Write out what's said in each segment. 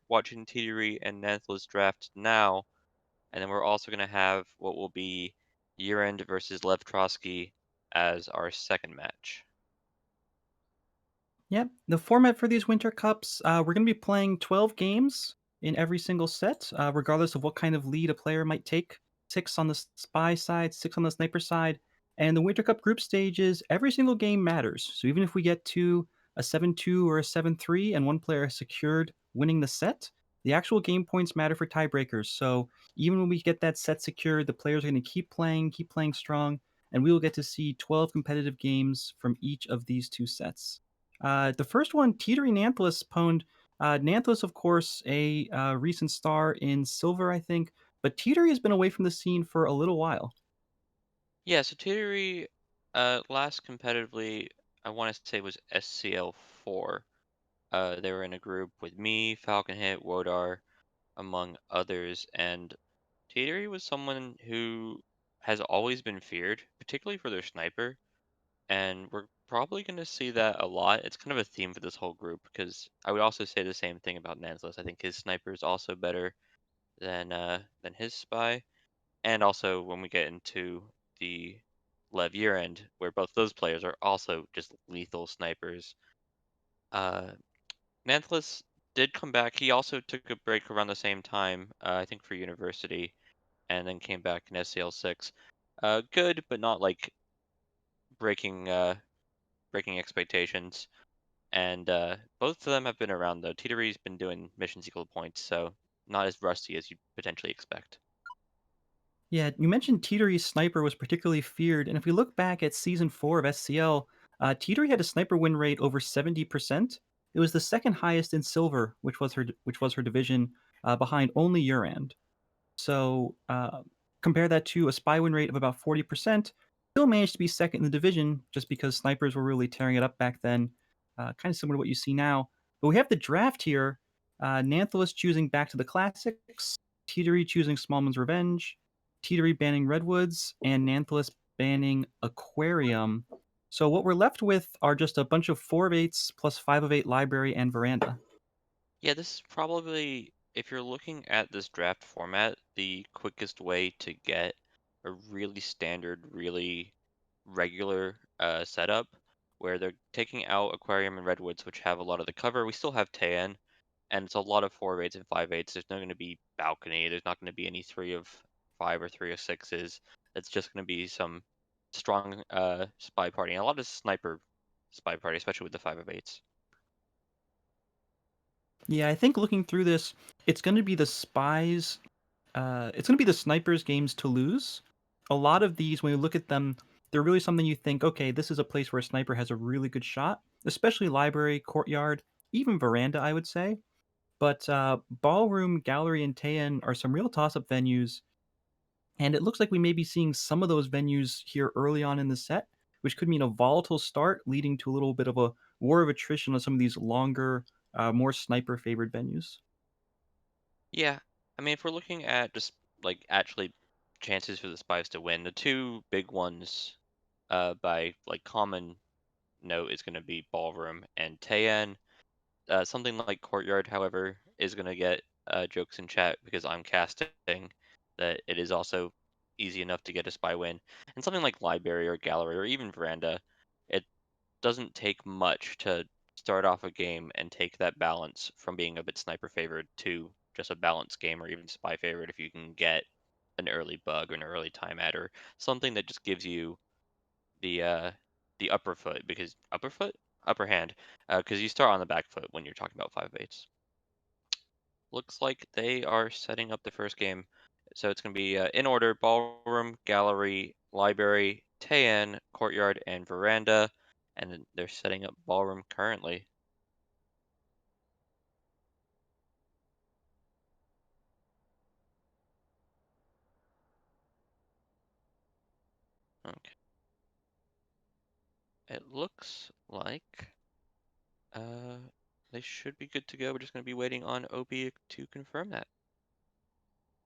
watching teetery and Nanthelas draft now, and then we're also gonna have what will be Year-End versus Lev Trotsky as our second match. Yep. The format for these Winter Cups, we're going to be playing 12 games in every single set, regardless of what kind of lead a player might take. Six on the spy side, six on the sniper side. And the Winter Cup group stages, every single game matters. So even if we get to a 7-2 or a 7-3 and one player has secured winning the set, the actual game points matter for tiebreakers. So even when we get that set secured, the players are going to keep playing strong, and we will get to see 12 competitive games from each of these two sets. The first one, Teetery Nanthelas pwned. Nanthelas, of course, a recent star in Silver, I think, but Teetery has been away from the scene for a little while. Yeah, so teetery, last competitively, I wanna say was SCL 4. They were in a group with me, Falcon Hit, Wodar, among others, and teetery was someone who has always been feared, particularly for their sniper. And we're probably going to see that a lot. It's kind of a theme for this whole group because I would also say the same thing about Nansless. I think his sniper is also better than his spy. And also when we get into the Lev year end, where both those players are also just lethal snipers. Uh, Nanthelas did come back. He also took a break around the same time, I think for university, and then came back in SCL 6. Good, but not like breaking breaking expectations. And both of them have been around though. Teetery's been doing missions equal points, so not as rusty as you'd potentially expect. Yeah, you mentioned Teetery's sniper was particularly feared, and if we look back at season 4 of SCL, Teetery had a sniper win rate over 70%. It was the second highest in Silver, which was her division, behind only Urand. So compare that to a spy win rate of about 40%. Still managed to be second in the division just because snipers were really tearing it up back then. Kind of similar to what you see now. But we have the draft here. Nanthelas choosing Back to the Classics, Teetery choosing Smallman's Revenge, Teetery banning Redwoods, and Nanthelas banning Aquarium. So what we're left with are just a bunch of 4 of 8s plus 5 of 8 library and veranda. Yeah, this is probably, if you're looking at this draft format, the quickest way to get a really standard, really regular setup where they're taking out Aquarium and Redwoods, which have a lot of the cover. We still have Tan, and it's a lot of 4 of 8s and 5 of 8s. There's not going to be balcony. There's not going to be any 3 of 5 or 3 of 6s. It's just going to be some strong spy party and a lot of sniper spy party, especially with the 5 of 8s. Yeah, I think looking through this, it's going to be the spies. It's going to be the snipers' games to lose. A lot of these, when you look at them, they're really something you think, okay, this is a place where a sniper has a really good shot, especially library, courtyard, even veranda, I would say. But ballroom, gallery, and Tayan are some real toss-up venues, and it looks like we may be seeing some of those venues here early on in the set, which could mean a volatile start, leading to a little bit of a war of attrition on some of these longer, more sniper-favored venues. Yeah, I mean, if we're looking at just like actually chances for the spies to win, the two big ones by like common note is going to be ballroom and Tayan. Something like Courtyard, however, is going to get jokes in chat because I'm casting that it is also easy enough to get a spy win. And something like Library or Gallery or even Veranda, it doesn't take much to start off a game and take that balance from being a bit sniper favored to just a balanced game or even spy favored if you can get an early bug or an early time adder, something that just gives you the uh the upper foot because upper hand because you start on the back foot when you're talking about 5 of 8s. Looks like they are setting up the first game, so it's going to be in order: ballroom, gallery, library, Tayan, courtyard, and veranda. And then they're setting up ballroom currently. Okay, it looks like uh they should be good to go. We're just going to be waiting on OB to confirm that.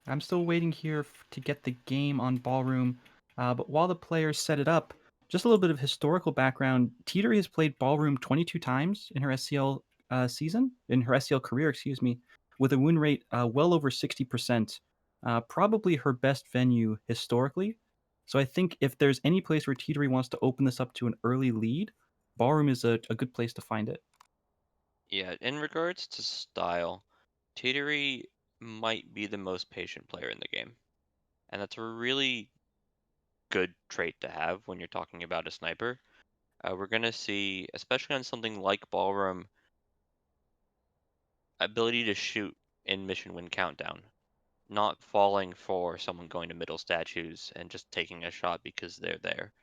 I'm still waiting here to get the game on Ballroom, but while the players set it up, just a little bit of historical background. Teetery has played Ballroom 22 times in her SCL season, in her SCL career, excuse me. with a win rate well over 60%. Probably her best venue historically. So I think if there's any place where Teetery wants to open this up to an early lead, Ballroom is a good place to find it. Yeah, in regards to style, teetery might be the most patient player in the game, and that's a really good trait to have when you're talking about a sniper. We're gonna see, especially on something like Ballroom, ability to shoot in mission win countdown, not falling for someone going to middle statues and just taking a shot because they're there.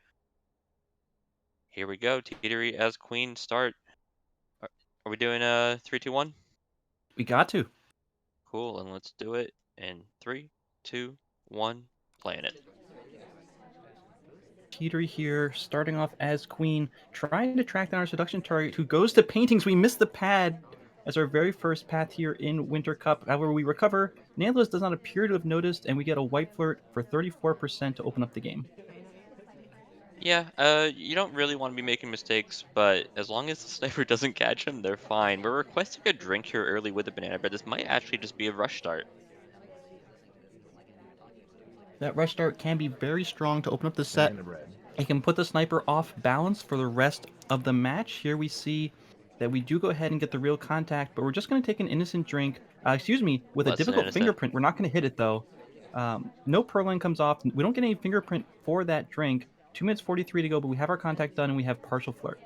Here we go, teetery as queen start. Are, are we doing a 3, 2, 1? We got to. Cool, and let's do it in 3, 2, 1, playing it. Teetery here, starting off as queen, trying to track down our seduction target, who goes to paintings. We miss the pad as our very first path here in Winter Cup. However, we recover. Nanthelas does not appear to have noticed, and we get a white flirt for 34% to open up the game. Yeah, you don't really want to be making mistakes, but as long as the sniper doesn't catch him, they're fine. We're requesting a drink here early with a banana bread. This might actually just be a rush start. That rush start can be very strong to open up the set. It can put the sniper off balance for the rest of the match. Here we see that we do go ahead and get the real contact, but we're just going to take an innocent drink. Excuse me, with a Less than difficult innocent. fingerprint. We're not going to hit it though. No purloin comes off. We don't get any fingerprint for that drink. 2 minutes 43 to go, but we have our contact done and we have partial flirt.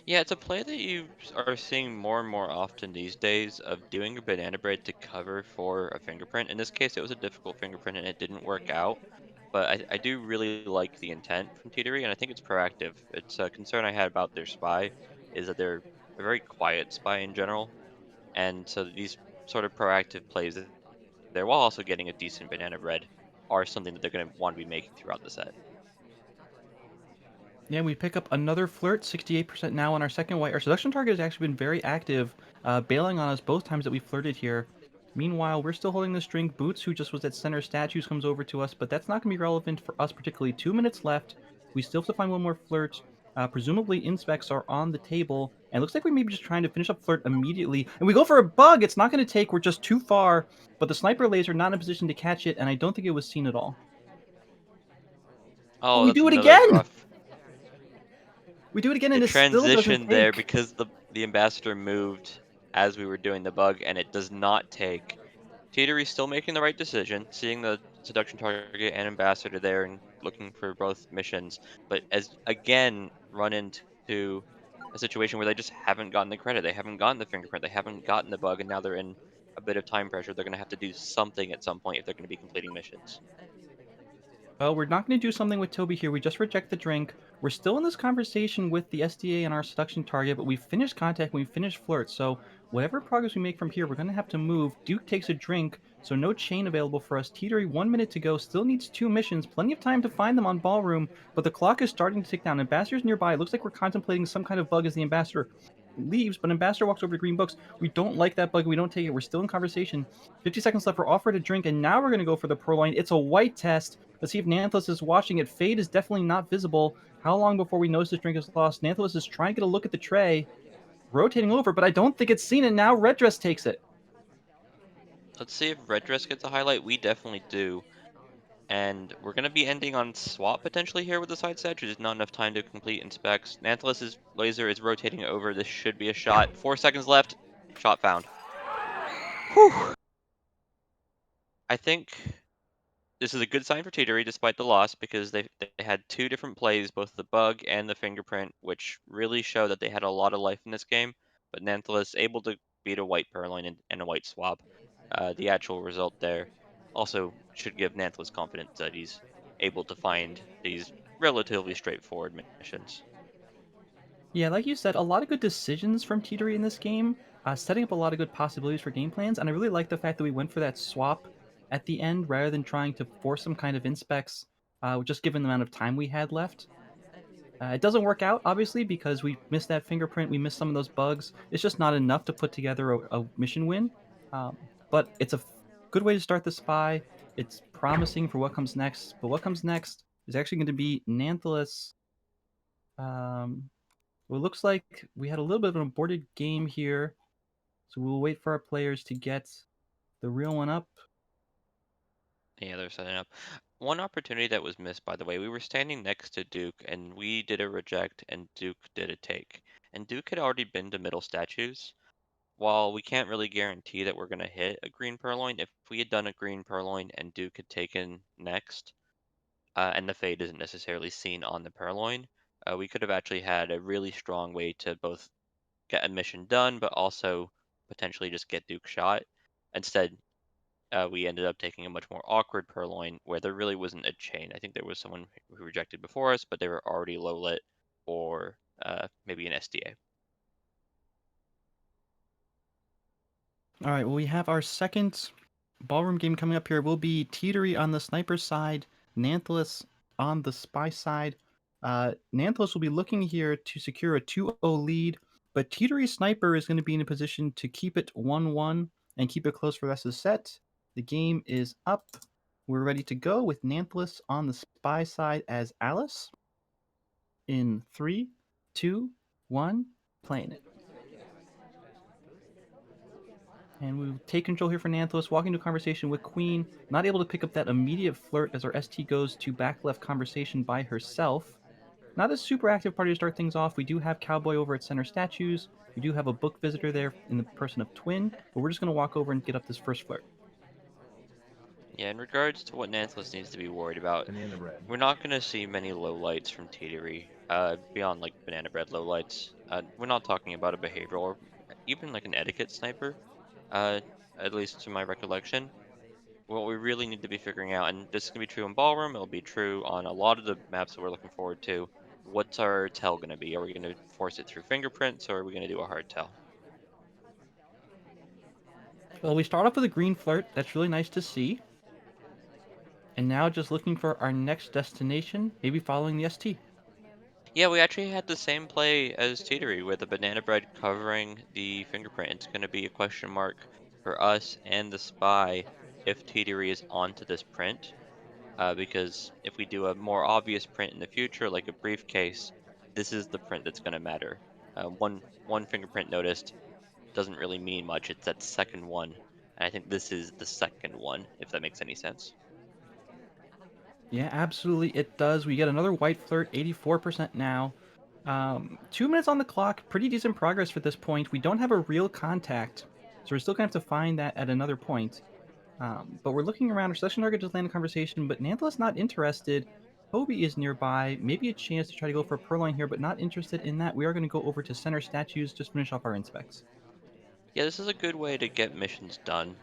Yeah, it's a play that you are seeing more and more often these days of doing a banana bread to cover for a fingerprint. In this case, it was a difficult fingerprint and it didn't work out. But I do really like the intent from Teetery, and I think it's proactive. It's a concern I had about their spy is that they're a very quiet spy in general, and so these sort of proactive plays there while also getting a decent banana bread are something that they're going to want to be making throughout the set. Yeah, we pick up another flirt, 68% now on our second white. Our seduction target has actually been very active, bailing on us both times that we flirted here. Meanwhile, we're still holding this drink. Boots, who just was at center statues, comes over to us, but that's not going to be relevant for us particularly. 2 minutes left. We still have to find one more flirt. Presumably, inspects are on the table, and it looks like we may be just trying to finish up flirt immediately. And we go for a bug. It's not going to take. We're just too far, but the sniper laser not in a position to catch it, and I don't think it was seen at all. Oh, Oh, we that's do it another again! rough. We do it again, It and it still doesn't transitioned there take. because the ambassador moved as we were doing the bug, and it does not take. Teetery's still making the right decision, seeing the seduction target and ambassador there and looking for both missions, but as again run into a situation where they just haven't gotten the credit. They haven't gotten the fingerprint, they haven't gotten the bug, and now they're in a bit of time pressure. They're gonna have to do something at some point if they're gonna be completing missions. Well, we're not going to do something with Toby here. We just reject the drink. We're still in this conversation with the SDA and our seduction target, but we finished contact and we finished flirt. So whatever progress we make from here, we're going to have to move. Duke takes a drink, so no chain available for us. Teetery, 1 minute to go. Still needs 2 missions. Plenty of time to find them on Ballroom, but the clock is starting to tick down. Ambassador's nearby. It looks like we're contemplating some kind of bug as the ambassador leaves, but ambassador walks over to green books. We don't like that bug. We don't take it. We're still in conversation. 50 seconds left. We're offered a drink, and now we're going to go for the purloin. It's a white test. Let's see if Nanthelas is watching it. Fade is definitely not visible. How long before we notice this drink is lost? Nanthelas is trying to get a look at the tray, rotating over, but I don't think it's seen it now. Red Dress takes it. Let's see if red dress gets a highlight. We definitely do. And we're going to be ending on swap potentially here with the side statue. There's not enough time to complete inspects. Nanthelas' laser is rotating over. This should be a shot. 4 seconds left. Shot found. Whew. I think this is a good sign for Teetery despite the loss because they had two different plays, both the bug and the fingerprint, which really show that they had a lot of life in this game. But Nanthelas able to beat a white purloin and a white swab. The actual result there also should give Nanthelas confidence that he's able to find these relatively straightforward missions. Yeah, like you said, a lot of good decisions from Teetery in this game, setting up a lot of good possibilities for game plans, and I really like the fact that we went for that swap at the end rather than trying to force some kind of inspects, just given the amount of time we had left. It doesn't work out, obviously, because we missed that fingerprint, we missed some of those bugs. It's just not enough to put together a mission win. But it's a good way to start the spy. It's promising for what comes next. But what comes next is actually going to be Nanthelas. Um, well, it looks like we had a little bit of an aborted game here. So we'll wait for our players to get the real one up. Yeah, they're setting up. One opportunity that was missed, by the way, we were standing next to Duke, and we did a reject, and Duke did a take. And Duke had already been to middle statues. While we can't really guarantee that we're going to hit a green purloin, if we had done a green purloin and Duke had taken next, and the fade isn't necessarily seen on the purloin, we could have actually had a really strong way to both get a mission done, but also potentially just get Duke shot. Instead, we ended up taking a much more awkward purloin where there really wasn't a chain. I think there was someone who rejected before us, but they were already low lit or maybe an SDA. All right, well, we have our second ballroom game coming up here. Will be Teetery on the sniper side, Nanthelas on the spy side. Nanthelas will be looking here to secure a 2-0 lead, but Teetery sniper is going to be in a position to keep it 1-1 and keep it close for the rest of the set. The game is up. We're ready to go with Nanthelas on the spy side as Alice. In 3, 2, 1, playing it. And we'll take control here for Nanthelas, walking into conversation with Queen, not able to pick up that immediate flirt as our ST goes to back left conversation by herself. Not a super active party to start things off. We do have Cowboy over at center statues. We do have a book visitor there in the person of Twin, but we're just going to walk over and get up this first flirt. Yeah, in regards to what Nanthelas needs to be worried about, we're not going to see many lowlights from Teetery, beyond like banana bread lowlights. We're not talking about a behavioral or even like an etiquette sniper, uh, at least to my recollection. What we really need to be figuring out, and this is going to be true in Ballroom, it'll be true on a lot of the maps that we're looking forward to. What's our tell going to be? Are we going to force it through fingerprints or are we going to do a hard tell? Well, we start off with a green flirt. That's really nice to see. And now just looking for our next destination, maybe following the ST. Yeah, we actually had the same play as Teetery with the banana bread covering the fingerprint. It's going to be a question mark for us and the spy if Teetery is onto this print. Because if we do a more obvious print in the future, like a briefcase, this is the print that's going to matter. One fingerprint noticed doesn't really mean much. It's that second one, and I think this is the second one, if that makes any sense. Yeah, absolutely, it does. We get another white flirt, 84% now. 2 minutes on the clock, pretty decent progress for this point. We don't have a real contact, so we're still going to have to find that at another point. But we're looking around. Our selection target just landed a conversation, but Nanthelas not interested. Toby is nearby. Maybe a chance to try to go for a purloin here, but not interested in that. We are going to go over to center statues, just finish off our inspects. Yeah, this is a good way to get missions done.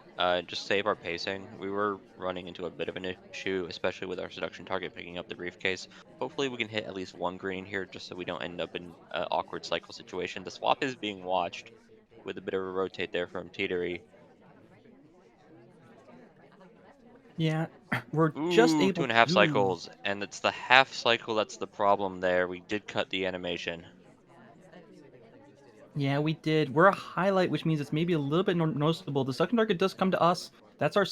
Just save our pacing. We were running into a bit of an issue, especially with our seduction target picking up the briefcase. Hopefully, we can hit at least one green here, just so we don't end up in an awkward cycle situation. The swap is being watched with a bit of a rotate there from Teetery. Yeah, we're just Ooh, two able and a to. half Ooh. cycles, and it's the half cycle that's the problem there. We did cut the animation. Yeah, we did. We're a highlight, which means it's maybe a little bit noticeable. The suction target does come to us. That's our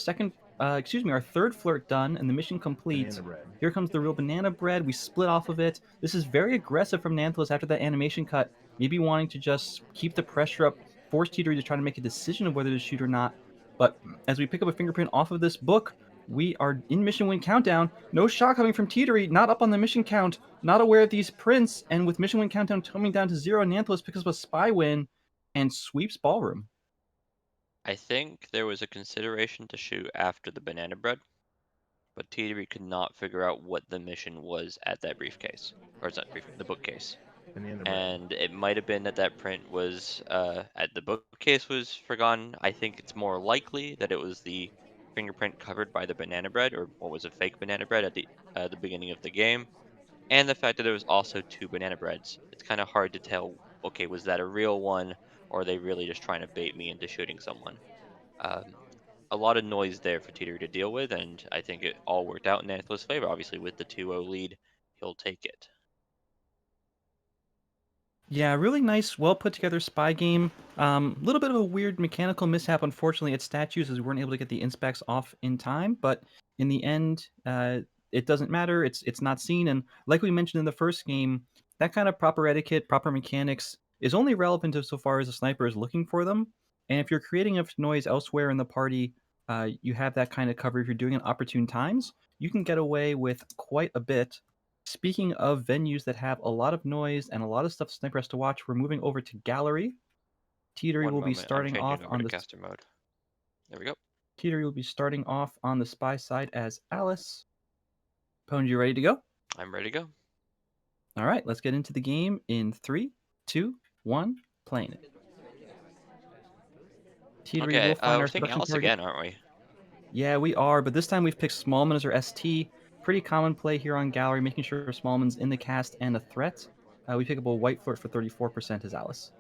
our third flirt done, and the mission complete. Here comes the real banana bread. We split off of it. This is very aggressive from Nanthelas after that animation cut. Maybe wanting to just keep the pressure up, force Teetery to try to make a decision of whether to shoot or not. But as we pick up a fingerprint off of this book, we are in mission win countdown. No shot coming from Teetery, not up on the mission count, not aware of these prints, and with mission win countdown coming down to 0, Nanthelas picks up a spy win and sweeps ballroom. I think there was a consideration to shoot after the banana bread, but Teetery could not figure out what the mission was at that briefcase, or is that the bookcase. And it might have been that that print was at the bookcase was forgotten. I think it's more likely that it was the fingerprint covered by the banana bread, or what was a fake banana bread at the beginning of the game, and the fact that there was also two banana breads. It's kind of hard to tell. Okay, was that a real one, or are they really just trying to bait me into shooting someone? Um, a lot of noise there for Teeter to deal with, and I think it all worked out in Nanthelas' favor. Obviously, with the 2-0 lead, he'll take it. Yeah, really nice, well put together spy game. Little bit of a weird mechanical mishap, unfortunately, at statues, as we weren't able to get the inspects off in time. But in the end, it doesn't matter. It's not seen, and like we mentioned in the first game, that kind of proper etiquette, proper mechanics is only relevant insofar as the sniper is looking for them. And if you're creating enough noise elsewhere in the party, You have that kind of cover if you're doing it opportune times. You can get away with quite a bit. Speaking of venues that have a lot of noise and a lot of stuff Sniper has to watch, we're moving over to Gallery. Teetery One will be moment, I'm starting off changing over on to the caster mode. There we go. Teetery will be starting off on the spy side as Alice. Pwned, you ready to go? I'm ready to go. All right, let's get into the game in three, two, one, playing it. Teetery Okay, will find we're our taking seduction Alice target. again, aren't we? Yeah, we are, but this time we've picked Smallman as our ST. Pretty common play here on Gallery, making sure Smallman's in the cast and a threat. We pick up a White Flirt for 34% as Alice.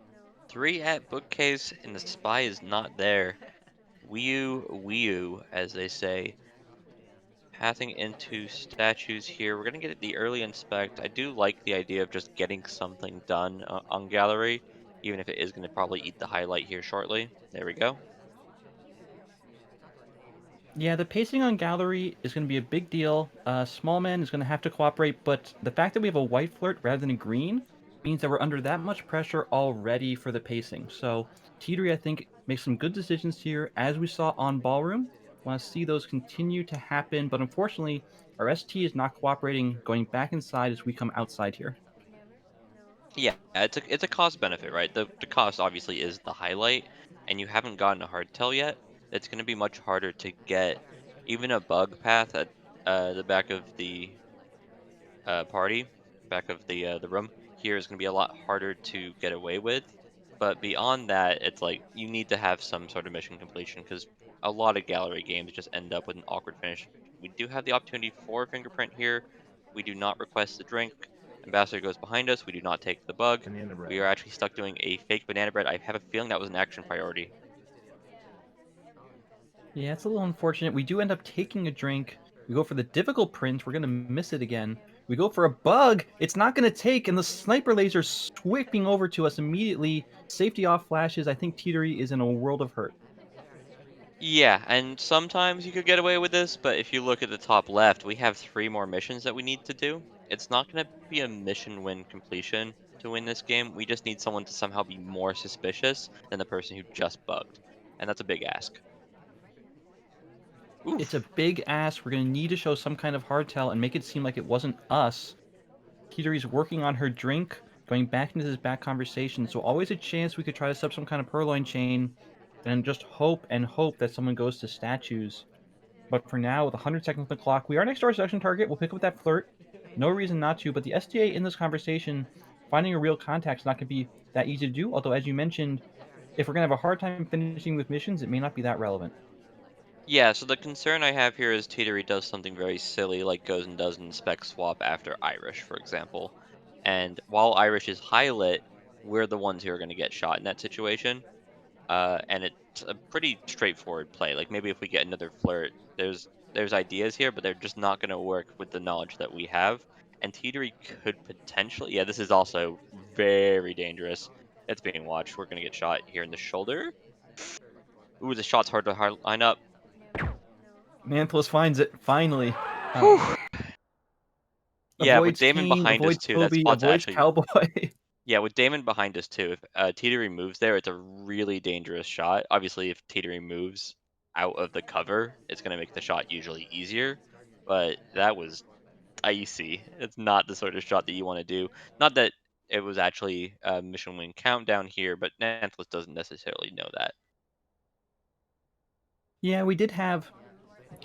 3 at bookcase, and the spy is not there. Wee as they say. Pathing into statues here. We're gonna get the early inspect. I do like the idea of just getting something done on gallery, even if it is gonna probably eat the highlight here shortly. There we go. Yeah, the pacing on Gallery is going to be a big deal. Smallman is going to have to cooperate, but the fact that we have a White Flirt rather than a green means that we're under that much pressure already for the pacing. So Teetery, I think, makes some good decisions here, as we saw on Ballroom. Want to see those continue to happen, but unfortunately, our ST is not cooperating, going back inside as we come outside here. Yeah, it's a cost benefit, right? The cost obviously is the highlight, and you haven't gotten a hardtail yet. It's gonna be much harder to get even a bug path at the back of the party, back of the room here is going to be a lot harder to get away with. But beyond that, it's like you need to have some sort of mission completion because a lot of gallery games just end up with an awkward finish. We do have the opportunity for fingerprint here. We do not request the drink. Ambassador goes behind us. We do not take the bug. Banana bread. We are actually stuck doing a fake banana bread. I have a feeling that was an action priority. Yeah, it's a little unfortunate. We do end up taking a drink. We go for the difficult print. We're going to miss it again. We go for a bug. It's not going to take, and the sniper laser sweeping over to us immediately. Safety off flashes. I think Teetery is in a world of hurt. Yeah, and sometimes you could get away with this, but if you look at the top left, we have 3 more missions that we need to do. It's not gonna be a mission win completion to win this game. We just need someone to somehow be more suspicious than the person who just bugged, and that's a big ask. It's a Oof. big ask. We're going to need to show some kind of hardtail and make it seem like it wasn't us. Teetery's working on her drink, going back into this back conversation. So always a chance we could try to set up some kind of purloin chain and just hope and hope that someone goes to statues. But for now, with 100 seconds on the clock, we are next to our seduction target. We'll pick up that flirt. No reason not to. But the SDA in this conversation, finding a real contact is not going to be that easy to do. Although, as you mentioned, if we're going to have a hard time finishing with missions, it may not be that relevant. Yeah, so the concern I have here is Teetery does something very silly, like goes and does an spec swap after Irish, for example. And while Irish is high lit, we're the ones who are gonna get shot in that situation. And it's a pretty straightforward play. Like maybe if we get another flirt, there's ideas here, but they're just not going to work with the knowledge that we have. And Teetery could potentially, yeah, this is also very dangerous. It's being watched. We're going to get shot here in the shoulder. Ooh, the shot's hard to line up. Nanthelas finds it, finally. Whew. Um, Yeah, with avoids Damon Kane, behind us avoids too, that Toby, spot's avoids actually, Cowboy. yeah, with Damon behind us too. If Teetery moves there, it's a really dangerous shot. Obviously, if Teetery moves out of the cover, it's going to make the shot usually easier. But that was icy. It's not the sort of shot that you want to do. Not that it was actually a mission win countdown here, but Nanthelas doesn't necessarily know that. Yeah, we did have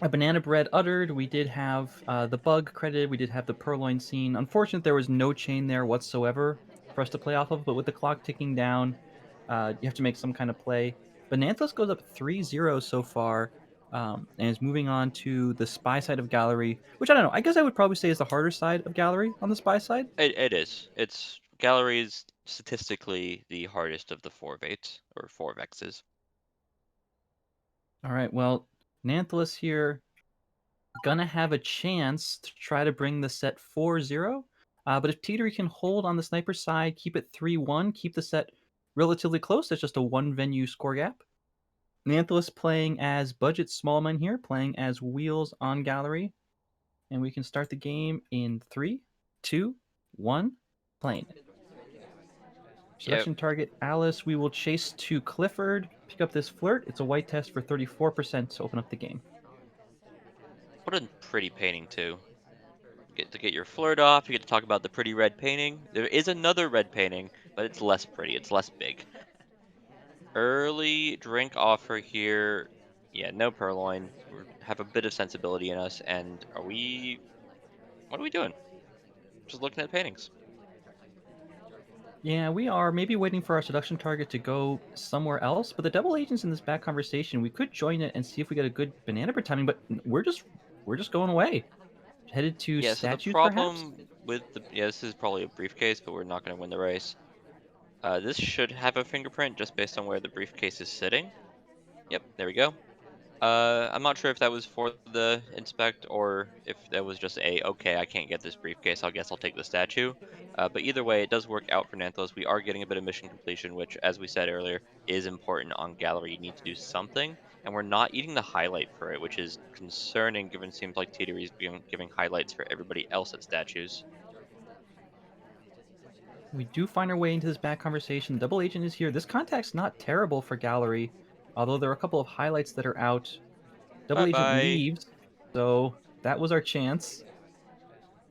a banana bread uttered. We did have the bug credited. We did have the purloin scene. Unfortunate there was no chain there whatsoever for us to play off of, but with the clock ticking down, you have to make some kind of play. But Nanthos goes up 3-0 so far and is moving on to the spy side of Gallery, which I don't know. I guess I would probably say is the harder side of Gallery on the spy side. It is. It's gallery is statistically the hardest of the four Vates or four Vexes. All right, well, Nanthelis here gonna have a chance to try to bring the set 4-0. But if Teetery can hold on the sniper side, keep it 3-1, keep the set relatively close, that's just a one venue score gap. Nanthelis playing as Budget Smallman here, playing as Wheels on Gallery. And we can start the game in 3, 2, 1, playing it. Yep. Seduction target Alice. We will chase to Clifford. Pick up this flirt. It's a white test for 34% to open up the game. What a pretty painting too. Get to get your flirt off. You get to talk about the pretty red painting. There is another red painting, but it's less pretty. It's less big. Early drink offer here. Yeah, no purloin. We have a bit of sensibility in us. And are we? What are we doing? Just looking at paintings. Yeah, we are maybe waiting for our seduction target to go somewhere else, but the double agents in this back conversation, we could join it and see if we get a good banana bread timing, but we're just going away. Headed to Yeah. So the statues, perhaps? problem with the this is probably a briefcase, but we're not going to win the race. This should have a fingerprint just based on where the briefcase is sitting. Yep, there we go. I'm not sure if that was for the inspect or if that was just a, okay, I can't get this briefcase, I guess I'll take the statue. But either way, it does work out for Nanthelas. We are getting a bit of mission completion, which, as we said earlier, is important on gallery. You need to do something, and we're not eating the highlight for it, which is concerning given it seems like Teetery is giving highlights for everybody else at statues. We do find our way into this back conversation. The double agent is here. This contact's not terrible for gallery, although there are a couple of highlights that are out. Double Bye agent bye. leaves, so that was our chance.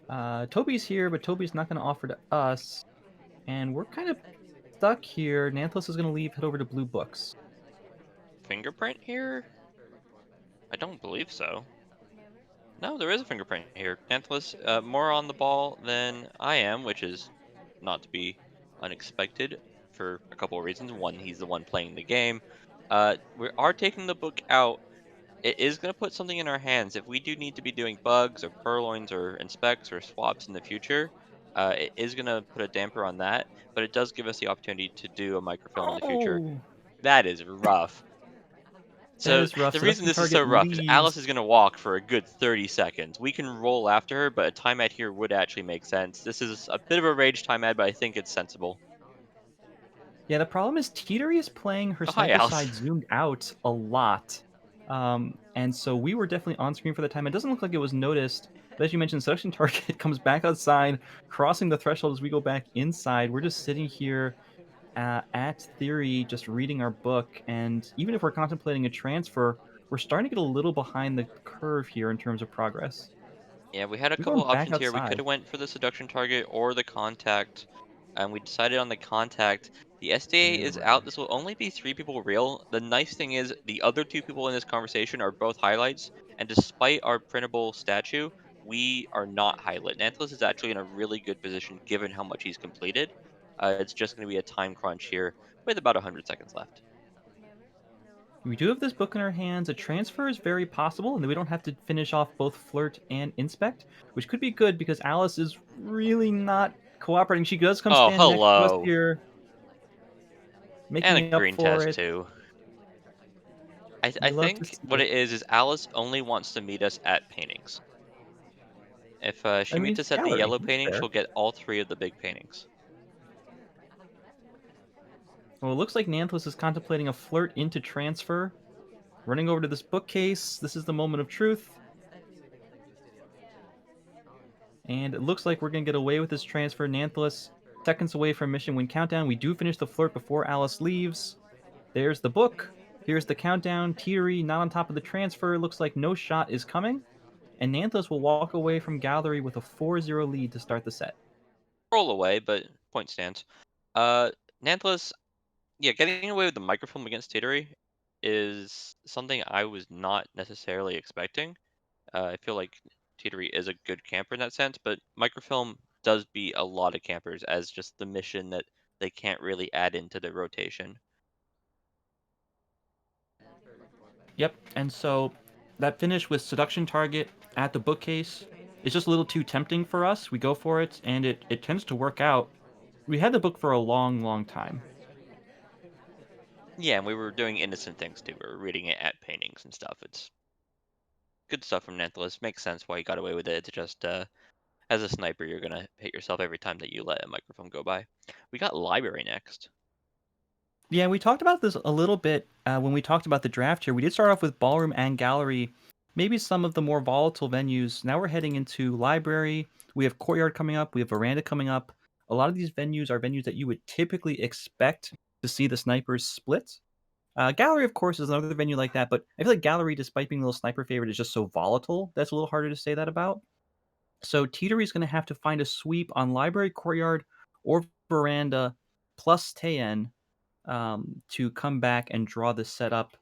Toby's here, but Toby's not going to offer to us, and we're kind of stuck here. Nanthos is going to leave, head over to Blue Books. Fingerprint here? I don't believe so. No, there is a fingerprint here. Nanthelas, more on the ball than I am, which is not to be unexpected for a couple of reasons. One, he's the one playing the game. We are taking the book out. It is going to put something in our hands. If we do need to be doing bugs or purloins or inspects or swaps in the future, it is going to put a damper on that. But it does give us the opportunity to do a microfilm in the future. Oh, That is rough. that So is rough. the reason Seduction this is so target rough is Alice leaves. is going to walk for a good 30 seconds. We can roll after her, but a time ad here would actually make sense. This is a bit of a rage time ad, but I think it's sensible. Yeah, the problem is Teetery is playing her Oh, hi, sniper Alice. side zoomed out a lot. And so we were definitely on screen for the time. It doesn't look like it was noticed. But as you mentioned, seduction target comes back outside, crossing the threshold as we go back inside. We're just sitting here at Theory, just reading our book. And even if we're contemplating a transfer, we're starting to get a little behind the curve here in terms of progress. Yeah, we had a We're couple going back options here. We could outside. have went for the seduction target or the contact, and we decided on the contact. The SDA is out. This will only be three people real. The nice thing is the other two people in this conversation are both highlights, and despite our printable statue, we are not highlight. Nanthelas is actually in a really good position given how much he's completed. It's just going to be a time crunch here with about 100 seconds left. We do have this book in our hands. A transfer is very possible, and then we don't have to finish off both flirt and inspect, which could be good because Alice is really not cooperating. She does come Oh, stand next to us hello. here, And a making up green for test it. too. I We love to think see what it. it is Alice only wants to meet us at paintings. If I she mean, meets it's us at the gallery. yellow That's painting, fair. she'll get all three of the big paintings. Well, it looks like Nanthos is contemplating a flirt into transfer. Running over to this bookcase. This is the moment of truth. And it looks like we're going to get away with this transfer. Nanthos, seconds away from mission win countdown. We do finish the flirt before Alice leaves. There's the book. Here's the countdown. Teetery not on top of the transfer. Looks like no shot is coming. And Nanthos will walk away from gallery with a 4-0 lead to start the set. Roll away, but point stands. Uh, Nanthelas, yeah, getting away with the microfilm against Teetery is something I was not necessarily expecting. I feel like Teetery is a good camper in that sense, but microfilm does beat a lot of campers as just the mission that they can't really add into the rotation. Yep. And so that finish with seduction target at the bookcase is just a little too tempting for us. We go for it, and it tends to work out. We had the book for a long, long time. Yeah, and we were doing innocent things too. We were reading it at paintings and stuff. It's good stuff from Nanthelas. Makes sense why you got away with it. It's just as a sniper, you're gonna hit yourself every time that you let a microphone go by. We got library next. Yeah, we talked about this a little bit when we talked about the draft here. We did start off with ballroom and gallery, maybe some of the more volatile venues. Now we're heading into library. We have courtyard coming up. We have veranda coming up. A lot of these venues are venues that you would typically expect to see the snipers split. Gallery, of course, is another venue like that, but I feel like Gallery, despite being a little sniper favorite, is just so volatile that's a little harder to say that about. So Teetery is going to have to find a sweep on Library Courtyard or Veranda plus Tayen to come back and draw this set up.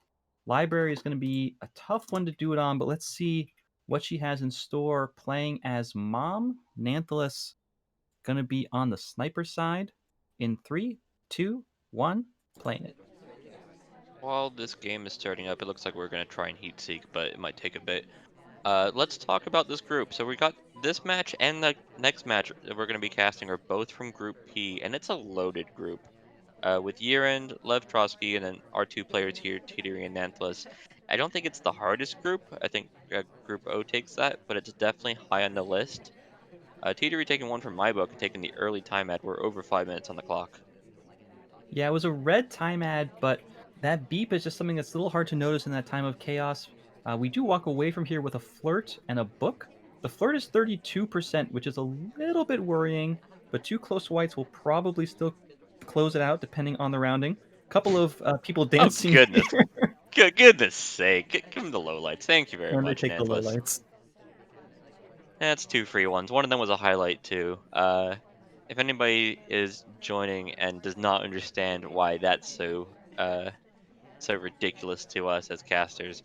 Library is going to be a tough one to do it on, but let's see what she has in store. Playing as Mom, Nanthelas going to be on the sniper side in three, two, one, playing it. While this game is starting up, it looks like we're gonna try and heat seek, but it might take a bit. Let's talk about this group. So we got this match and the next match that we're gonna be casting are both from Group P, and it's a loaded group. With Yerend, Lev Trotsky, and then our two players here, Teetering and Nanthelas. I don't think it's the hardest group. I think Group O takes that, but it's definitely high on the list. Teetery taking one from my book and taking the early time ad. We're over 5 minutes on the clock. Yeah, it was a red time ad, but that beep is just something that's a little hard to notice in that time of chaos. We do walk away from here with a flirt and a book. The flirt is 32%, which is a little bit worrying, but two close whites will probably still close it out depending on the rounding. Couple of people Oh dancing goodness, here. goodness sake! Give him the lowlights. Thank you very And they much, take the low Nanthelas. lights. That's two free ones. One of them was a highlight too. If anybody is joining and does not understand why that's so ridiculous to us as casters,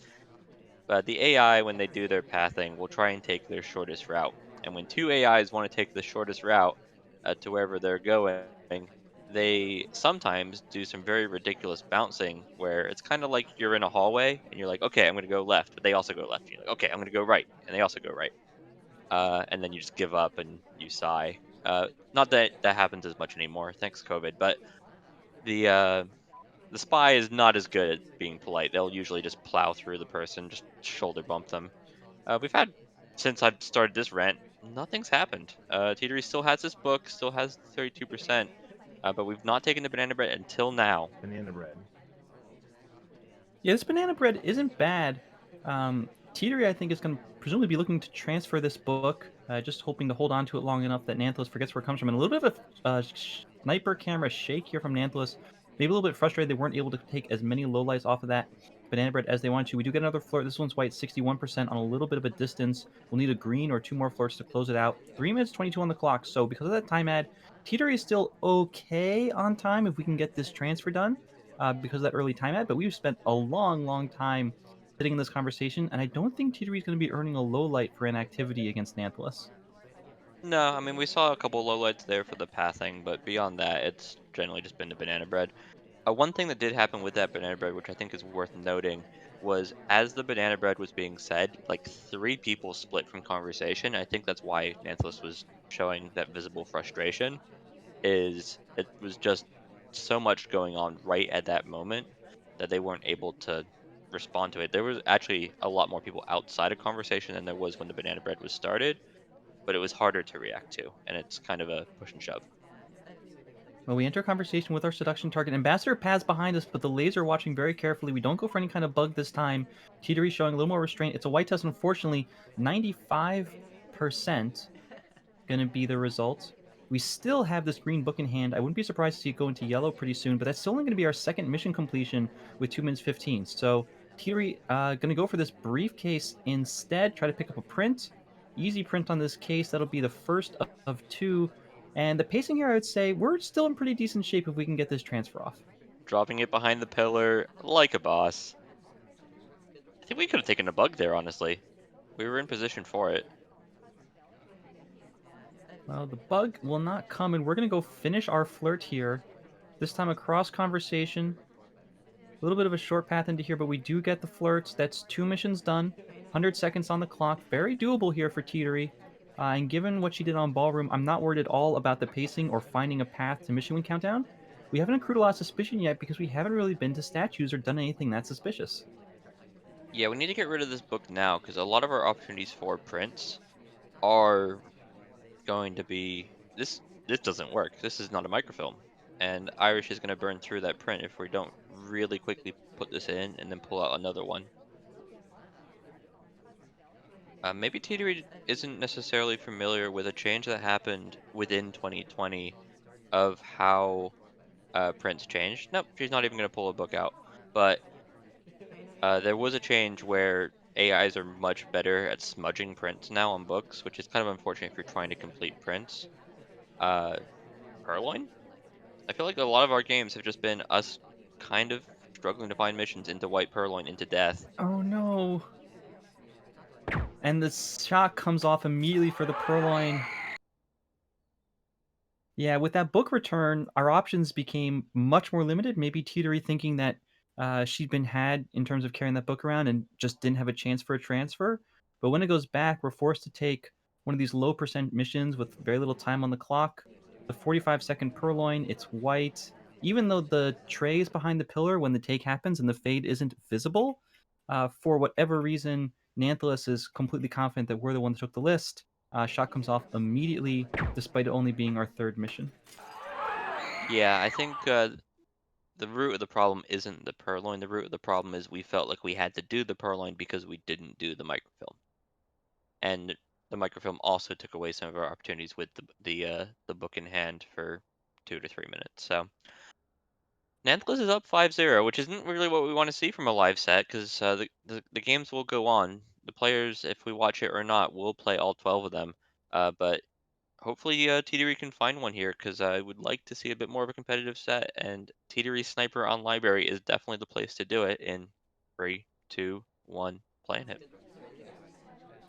the AI when they do their pathing will try and take their shortest route. And when two AIs want to take the shortest route to wherever they're going, they sometimes do some very ridiculous bouncing where it's kind of like you're in a hallway and you're like, okay, I'm going to go left, but they also go left. You're like, okay, I'm going to go right, and they also go right. And then you just give up and you sigh. Not that that happens as much anymore, thanks COVID. But the uh, the spy is not as good at being polite. They'll usually just plow through the person, just shoulder bump them. We've had since I've started this rant, nothing's happened. Teetery still has his book, still has 32%, but we've not taken the banana bread until now. Banana bread. Yeah, this banana bread isn't bad. Teetery, I think, is going to presumably be looking to transfer this book, just hoping to hold on to it long enough that Nanthelas forgets where it comes from. And a little bit of a sniper camera shake here from Nanthelas. Maybe a little bit frustrated they weren't able to take as many lowlights off of that banana bread as they wanted to. We do get another flirt. This one's white, 61% on a little bit of a distance. We'll need a green or two more flirts to close it out. 3 minutes, 22 on the clock. So because of that time ad, Teetery is still okay on time if we can get this transfer done because of that early time ad, but we've spent a long, long time sitting in this conversation, and I don't think Teetery is going to be earning a low light for inactivity against Nanthelas. No, I mean we saw a couple lowlights there for the pathing, but beyond that, it's generally just been the banana bread. One thing that did happen with that banana bread, which I think is worth noting, was as the banana bread was being said, like three people split from conversation. I think that's why Nanthelis was showing that visible frustration. Is it was just so much going on right at that moment that they weren't able to respond to it. There was actually a lot more people outside of conversation than there was when the banana bread was started, but it was harder to react to, and it's kind of a push and shove. When we enter conversation with our seduction target, Ambassador pads behind us, but the laser watching very carefully. We don't go for any kind of bug this time. Teetery showing a little more restraint. It's a white test, unfortunately. 95% going to be the result. We still have this green book in hand. I wouldn't be surprised to see it go into yellow pretty soon, but that's still only going to be our second mission completion with 2 minutes 15. So Teetery going to go for this briefcase instead, try to pick up a print. Easy print on this case. That'll be the first of two. And the pacing here, I would say, we're still in pretty decent shape if we can get this transfer off. Dropping it behind the pillar like a boss. I think we could have taken a bug there, honestly. We were in position for it. Well, the bug will not come, and we're going to go finish our flirt here. This time across conversation. A little bit of a short path into here, but we do get the flirts. That's two missions done. 100 seconds on the clock. Very doable here for Teetery. And given what she did on Ballroom, I'm not worried at all about the pacing or finding a path to Mission Win Countdown. We haven't accrued a lot of suspicion yet because we haven't really been to statues or done anything that suspicious. Yeah, we need to get rid of this book now because a lot of our opportunities for prints are going to be this. This doesn't work. This is not a microfilm, and Irish is going to burn through that print if we don't really quickly put this in and then pull out another one. Maybe Teetery isn't necessarily familiar with a change that happened within 2020 of how prints changed. Nope, she's not even gonna pull a book out. But there was a change where AIs are much better at smudging prints now on books, which is kind of unfortunate if you're trying to complete prints. Uh, Purloin? I feel like a lot of our games have just been us kind of struggling to find missions into White Purloin into death. Oh no. And the shot comes off immediately for the Purloin. Yeah, with that book return, our options became much more limited. Maybe Teetery thinking that she'd been had in terms of carrying that book around and just didn't have a chance for a transfer. But when it goes back, we're forced to take one of these low percent missions with very little time on the clock. The 45-second Purloin, it's white. Even though the tray is behind the pillar when the take happens and the fade isn't visible, for whatever reason, Nanthelas is completely confident that we're the one that took the list. Shot comes off immediately despite it only being our third mission. Yeah, I think the root of the problem isn't the Purloin. The root of the problem is we felt like we had to do the Purloin because we didn't do the microfilm. And the microfilm also took away some of our opportunities with the book in hand for 2 to 3 minutes. So Nanthelas is up 5-0, which isn't really what we want to see from a live set because the games will go on. The players, if we watch it or not, will play all 12 of them. But hopefully TDRE can find one here because I would like to see a bit more of a competitive set. And TDRE Sniper on Library is definitely the place to do it in 3, 2, 1, playing it.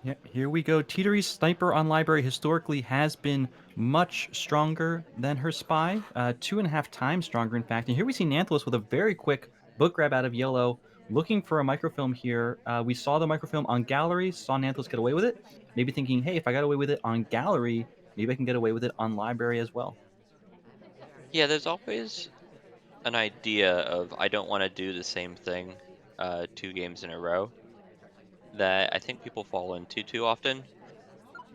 Yeah, here we go. Teetery's Sniper on Library historically has been much stronger than her Spy, 2.5 times stronger, in fact. And here we see Nanthelis with a very quick book grab out of yellow, looking for a microfilm here. We saw the microfilm on Gallery, saw Nanthelis get away with it. Maybe thinking, hey, if I got away with it on Gallery, maybe I can get away with it on Library as well. Yeah, there's always an idea of I don't want to do the same thing 2 games in a row that I think people fall into too often.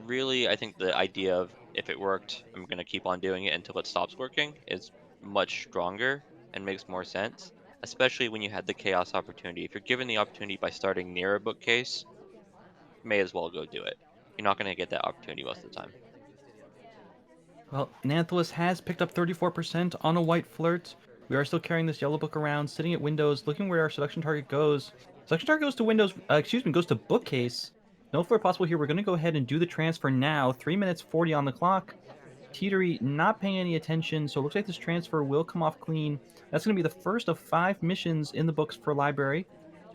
Really, I think the idea of if it worked, I'm going to keep on doing it until it stops working is much stronger and makes more sense, especially when you had the chaos opportunity. If you're given the opportunity by starting near a bookcase, may as well go do it. You're not going to get that opportunity most of the time. Well, Nanthelis has picked up 34% on a white flirt. We are still carrying this yellow book around, sitting at windows, looking where our selection target goes. Selection target goes to windows, goes to bookcase. No flirt possible here. We're going to go ahead and do the transfer now. 3 minutes 40 on the clock. Teetery not paying any attention, so it looks like this transfer will come off clean. That's going to be the first of 5 missions in the books for Library,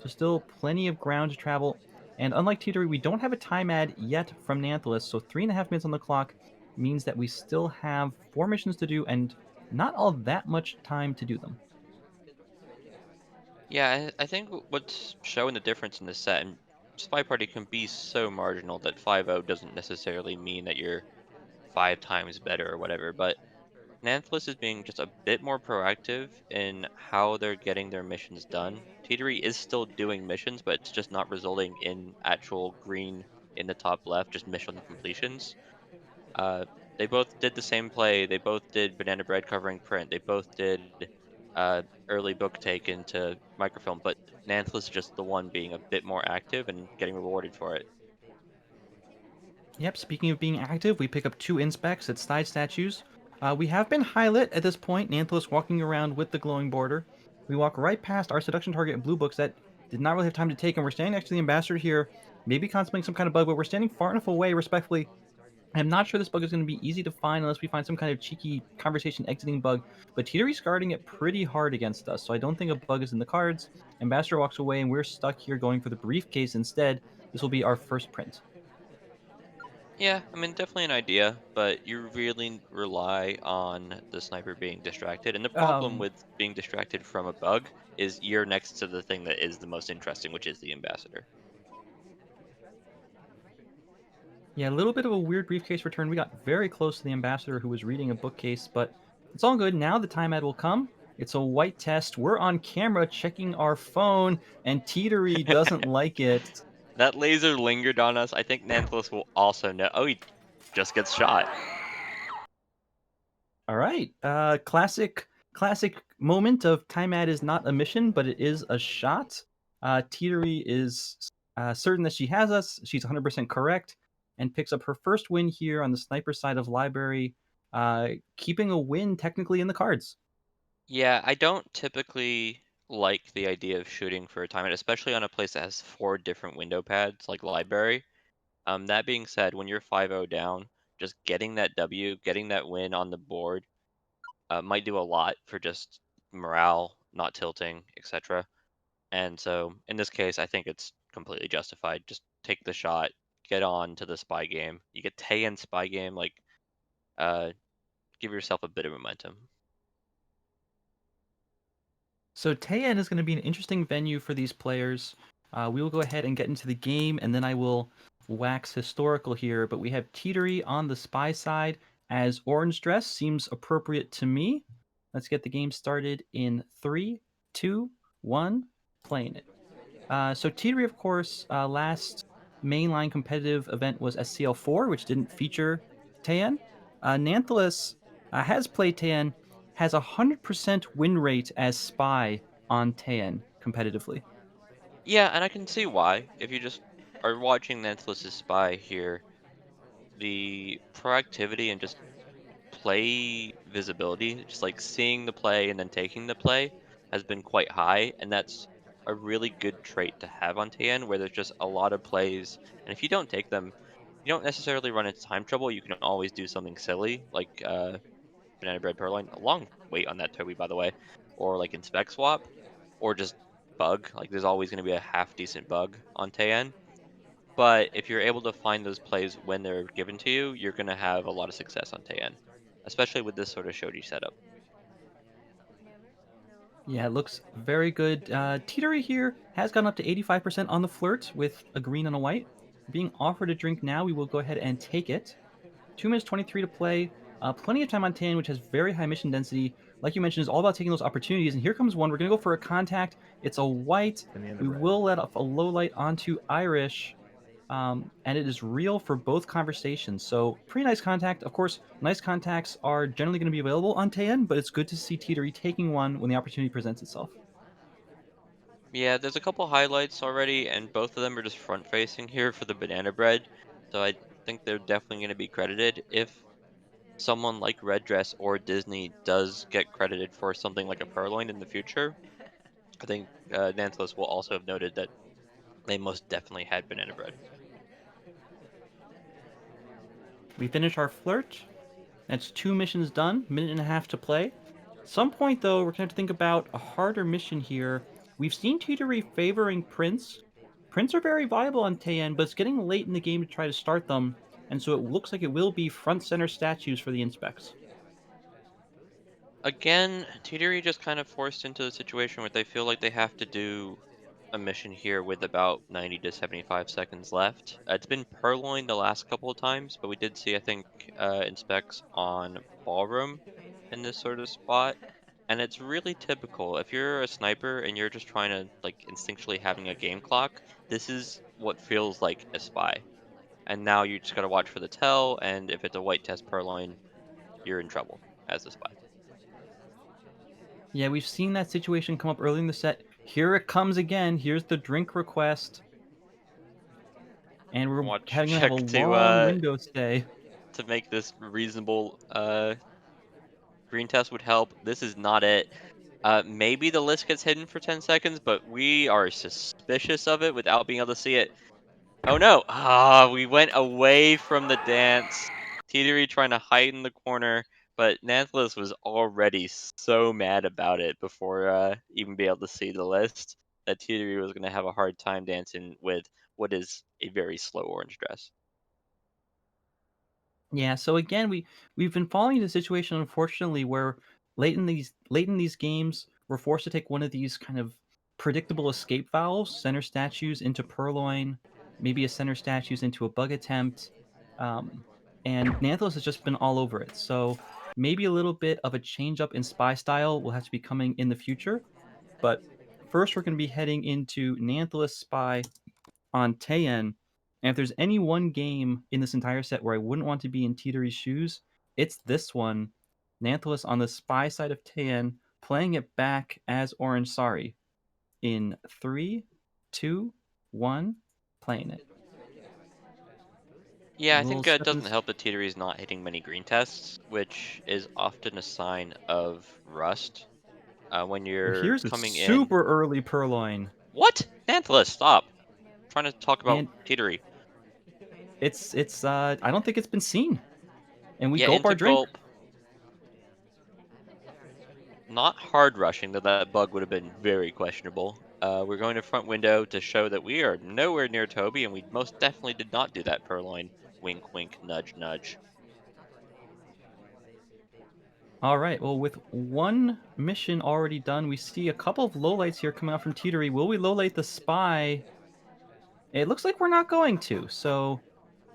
so still plenty of ground to travel. And unlike Teetery, we don't have a time ad yet from Nanthelis, so 3.5 minutes on the clock means that we still have 4 missions to do and not all that much time to do them. Yeah, I think what's showing the difference in this set and Spy Party can be so marginal that 5-0 doesn't necessarily mean that you're 5 times better or whatever, but Nanthelis is being just a bit more proactive in how they're getting their missions done. Teetery is still doing missions, but it's just not resulting in actual green in the top left, just mission completions. Uh, they both did the same play. They both did banana bread covering print. They both did early book take into microfilm, but Nanthelis is just the one being a bit more active and getting rewarded for it. Yep, speaking of being active, we pick up 2 inspects at side statues. We have been highlit at this point, Nanthelis walking around with the glowing border. We walk right past our seduction target in blue books that did not really have time to take, and we're standing next to the ambassador here, maybe contemplating some kind of bug, but we're standing far enough away, respectfully. I'm not sure this bug is going to be easy to find unless we find some kind of cheeky conversation exiting bug, but Teetery's guarding it pretty hard against us, so I don't think a bug is in the cards. Ambassador walks away, and we're stuck here going for the briefcase instead. This will be our first print. Yeah, I mean, definitely an idea, but you really rely on the sniper being distracted. And the problem Um, with being distracted from a bug is you're next to the thing that is the most interesting, which is the ambassador. Yeah, a little bit of a weird briefcase return. We got very close to the ambassador who was reading a bookcase, but it's all good. Now the time ad will come. It's a white test. We're on camera checking our phone, and Teetery doesn't like it. That laser lingered on us. I think Nanthelis will also know. Oh, he just gets shot. All right. Classic moment of time ad is not a mission, but it is a shot. Teetery is certain that she has us. She's 100% correct and picks up her first win here on the sniper side of library. keeping a win technically in the cards. Yeah, I don't typically like the idea of shooting for a timeout, especially on a place that has 4 different window pads like library. That being said, when you're 5-0 down, just getting that W, getting that win on the board, might do a lot for just morale, not tilting, etc. And so in this case, I think it's completely justified. Just take the shot, get on to the spy game. You get Tay and spy game, like uh, give yourself a bit of momentum. So Taiyan is going to be an interesting venue for these players. We will go ahead and get into the game, and then I will wax historical here. But we have Teetery on the spy side as orange dress seems appropriate to me. Let's get the game started in three, two, one, playing it. So Teetery, of course, last mainline competitive event was SCL4, which didn't feature Taiyan. Nanthelas has played Taiyan, has a 100% win rate as Spy on Taiyan competitively. Yeah, and I can see why. If you just are watching Nanthelas' spy here, the proactivity and just play visibility, just like seeing the play and then taking the play, has been quite high, and that's a really good trait to have on TN, where there's just a lot of plays, and if you don't take them, you don't necessarily run into time trouble. You can always do something silly, like banana bread purloin, a long wait on that Toby, by the way, or like inspect swap, or just bug. Like there's always going to be a half decent bug on TN. But if you're able to find those plays when they're given to you, you're gonna have a lot of success on Tayen, especially with this sort of shoji setup. Yeah, it looks very good. Teetery here has gone up to 85% on the flirt with a green and a white. Being offered a drink now, we will go ahead and take it. 2 minutes 23 to play. Plenty of time on Tan, which has very high mission density. Like you mentioned, is all about taking those opportunities. And here comes one. We're going to go for a contact. It's a white. Banana We bread. will let off a low light onto Irish. And it is real for both conversations. So pretty nice contact. Of course, nice contacts are generally going to be available on Tan, but it's good to see Teetery taking one when the opportunity presents itself. Yeah, there's a couple highlights already, and both of them are just front facing here for the banana bread. So I think they're definitely gonna be credited. If someone like Red Dress or Disney does get credited for something like a Purloin in the future, I think Nantelis will also have noted that they most definitely had banana bread. We finish our flirt. That's 2 missions done, minute and a half to play. Some point though, we're gonna have to think about a harder mission here. We've seen Teetery favoring Prince. Prince are very viable on Tayen, but it's getting late in the game to try to start them, and so it looks like it will be front center statues for the inspects. Again, Teetery just kind of forced into a situation where they feel like they have to do a mission here with about 90 to 75 seconds left. It's been purloined the last couple of times, but we did see, I think, inspects on Ballroom in this sort of spot. And it's really typical. If you're a sniper and you're just trying to, like, instinctually having a game clock, this is what feels like a spy. And now you just gotta watch for the tell, and if it's a white test purloin, you're in trouble as a spy. Yeah, we've seen that situation come up early in the set. Here it comes again. Here's the drink request, and we're Watch having to have a check long window stay. to make this reasonable. Green test would help. This is not it. Maybe the list gets hidden for 10 seconds, but we are suspicious of it without being able to see it. Oh no! Ah, we went away from the dance. Teetery trying to hide in the corner, but Nanthelas was already so mad about it before even be able to see the list that Teetery was going to have a hard time dancing with what is a very slow orange dress. Yeah, so again, we've been falling into a situation, unfortunately, where late in these games, we're forced to take one of these kind of predictable escape valves, center statues into Purloin, maybe a center statues into a bug attempt, and Nanthelos has just been all over it. So maybe a little bit of a change up in spy style will have to be coming in the future. But first, we're going to be heading into Nanthelos Spy on Tayen, and if there's any one game in this entire set where I wouldn't want to be in Teetery's shoes, it's this one. Nanthelas on the spy side of Tayen, playing it back as Orange Sari. In three, two, one, playing it. Yeah, I We'll think it step doesn't in. help that teetery is not hitting many green tests, which is often a sign of rust. When Well, you're here's a coming in. super early purloin, What? Nanthelas, stop! Trying to talk about and teetery. it's I don't think it's been seen, and we Yeah, gulp into our drink. gulp. Not hard rushing, though that bug would have been very questionable. We're going to front window to show that we are nowhere near Toby, and we most definitely did not do that purloin. Wink, wink, nudge, nudge. All right. Well, with one mission already done, we see a couple of lowlights here coming out from Teetery. Will we lowlight the spy? It looks like we're not going to. So,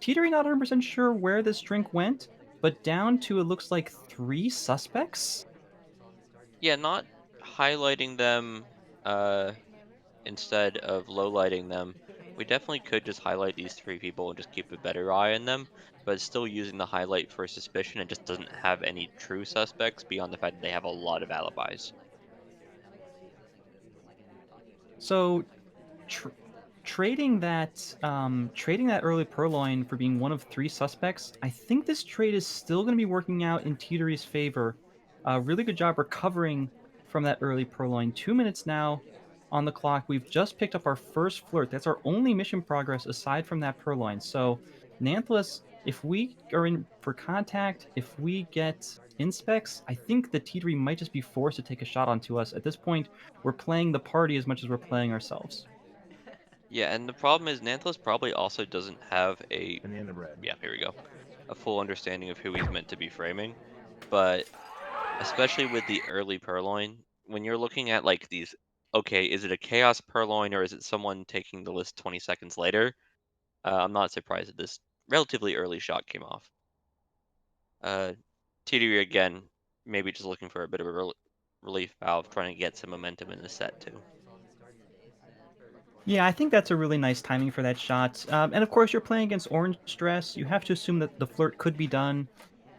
Teetery not 100% sure where this drink went, but down to it looks like three suspects. Yeah, not highlighting them instead of lowlighting them. We definitely could just highlight these three people and just keep a better eye on them, but still using the highlight for suspicion and just doesn't have any true suspects beyond the fact that they have a lot of alibis. So, tr- trading that early purloin for being one of three suspects, I think this trade is still going to be working out in Teetery's favor. Really good job recovering from that early purloin. 2 minutes now on the clock. We've just picked up our first flirt. That's our only mission progress aside from that purloin. So, Nanthelas, if we are in for contact, if we get inspects, I think the Teetery might just be forced to take a shot onto us. At this point, we're playing the party as much as we're playing ourselves. Yeah, and the problem is Nanthelas probably also doesn't have a Banana bread. yeah, here we go. A full understanding of who he's meant to be framing. But especially with the early purloin, when you're looking at like these, okay, is it a chaos purloin or is it someone taking the list 20 seconds later? I'm not surprised that this relatively early shot came off. Uh, TDR again, maybe just looking for a bit of a relief valve, trying to get some momentum in the set too. Yeah, I think that's a really nice timing for that shot. And of course, you're playing against Orange Dress. You have to assume that the flirt could be done.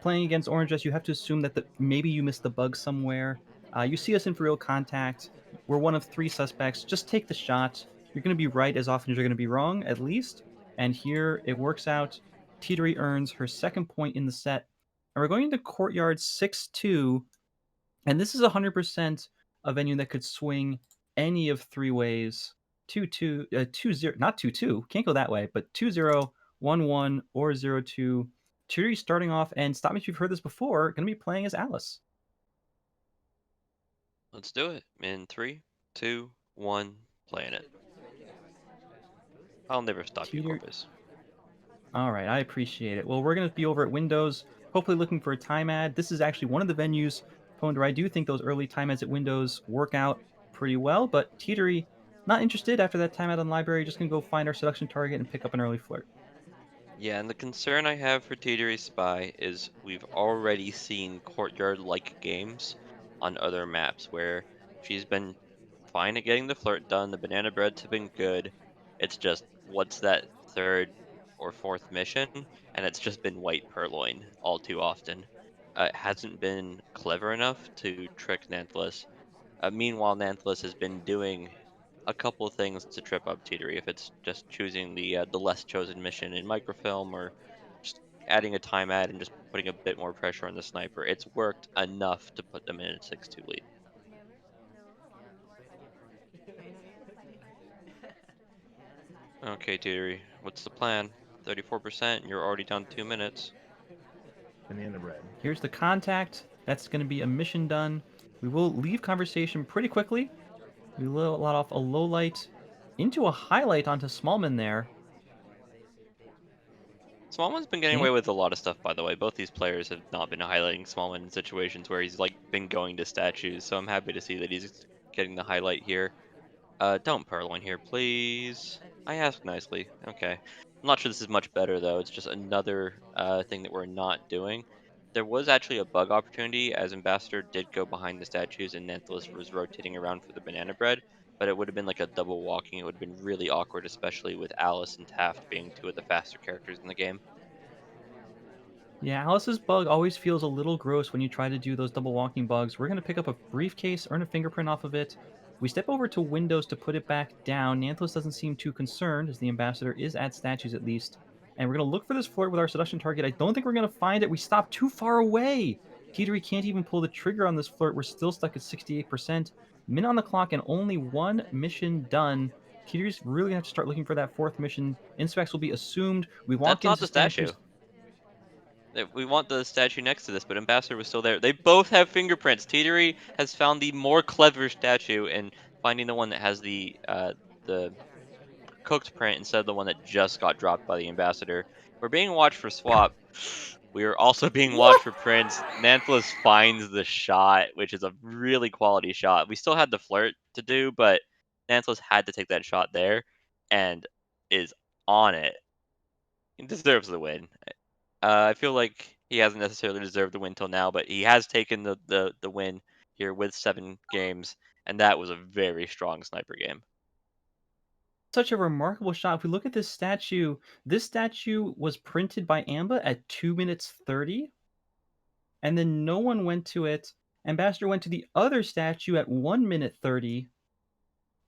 Playing against Orange Dress, you have to assume that maybe you missed the bug somewhere. You see us in for real contact. We're one of three suspects. Just take the shot. You're going to be right as often as you're going to be wrong, at least. And here it works out. Teetery earns her second point in the set. And we're going into Courtyard 6-2. And this is 100% a venue that could swing any of three ways. 2-2, 2-0, not 2-2, can't go that way, but 2-0, 1-1, or 0-2. Chiri starting off, and stop me if you've heard this before, going to be playing as Alice. Let's do it in three, two, one, playing it. I'll never stop you, Teeter. Corpus. All right, I appreciate it. Well, we're going to be over at Windows, hopefully looking for a time ad. This is actually one of the venues, Ponder, I do think those early time ads at Windows work out pretty well, but Teetery, not interested after that time ad on library, just going to go find our seduction target and pick up an early flirt. Yeah, and the concern I have for Teetery Spy is we've already seen courtyard-like games on other maps where she's been fine at getting the flirt done, the banana breads have been good. It's just what's that third or fourth mission, and it's just been white purloin all too often. It hasn't been clever enough to trick Nanthelas. Meanwhile, Nanthelas has been doing a couple of things to trip up Teetery. If it's just choosing the less chosen mission in microfilm, or just adding a time ad and just putting a bit more pressure on the sniper, it's worked enough to put them in a 6-2 lead. Okay, Teetery, what's the plan? 34%, and you're already down 2 minutes. Banana bread. Here's the contact. That's going to be a mission done. We will leave conversation pretty quickly. We will let off a low light into a highlight onto Smallman there. Smallman's been getting And away with a lot of stuff, by the way. Both these players have not been highlighting Smallman in situations where he's like been going to statues, so I'm happy to see that he's getting the highlight here. Don't purloin here, please. I asked nicely. Okay. I'm not sure this is much better though. It's just another thing that we're not doing. There was actually a bug opportunity as Ambassador did go behind the statues and Nanthelis was rotating around for the banana bread, but it would have been like a double walking. It would have been really awkward, especially with Alice and Taft being two of the faster characters in the game. yeah, Alice's bug always feels a little gross when you try to do those double walking bugs. We're going to pick up a briefcase, earn a fingerprint off of it. We step over to Windows to put it back down. Nanthos doesn't seem too concerned, as the ambassador is at statues at least. And we're going to look for this flirt with our seduction target. I don't think we're going to find it. We stopped too far away. Teetery can't even pull the trigger on this flirt. We're still stuck at 68%. Minute on the clock and only one mission done. Teetery's really going to have to start looking for that fourth mission. Inspecs will be assumed. We That's walk not into the statue. statues. We want the statue next to this, but Ambassador was still there. They both have fingerprints. Teetery has found the more clever statue and finding the one that has the cooked print instead of the one that just got dropped by the Ambassador. We're being watched for swap. We are also being watched What? for prints. Nanthelas finds the shot, which is a really quality shot. We still had the flirt to do, but Nanthelas had to take that shot there and is on it. He deserves the win. I feel like he hasn't necessarily deserved the win till now, but he has taken the win here with 7 games, and that was a very strong sniper game. Such a remarkable shot. If we look at this statue was printed by Amba at 2 minutes 30, and then no one went to it. Ambassador went to the other statue at 1 minute 30,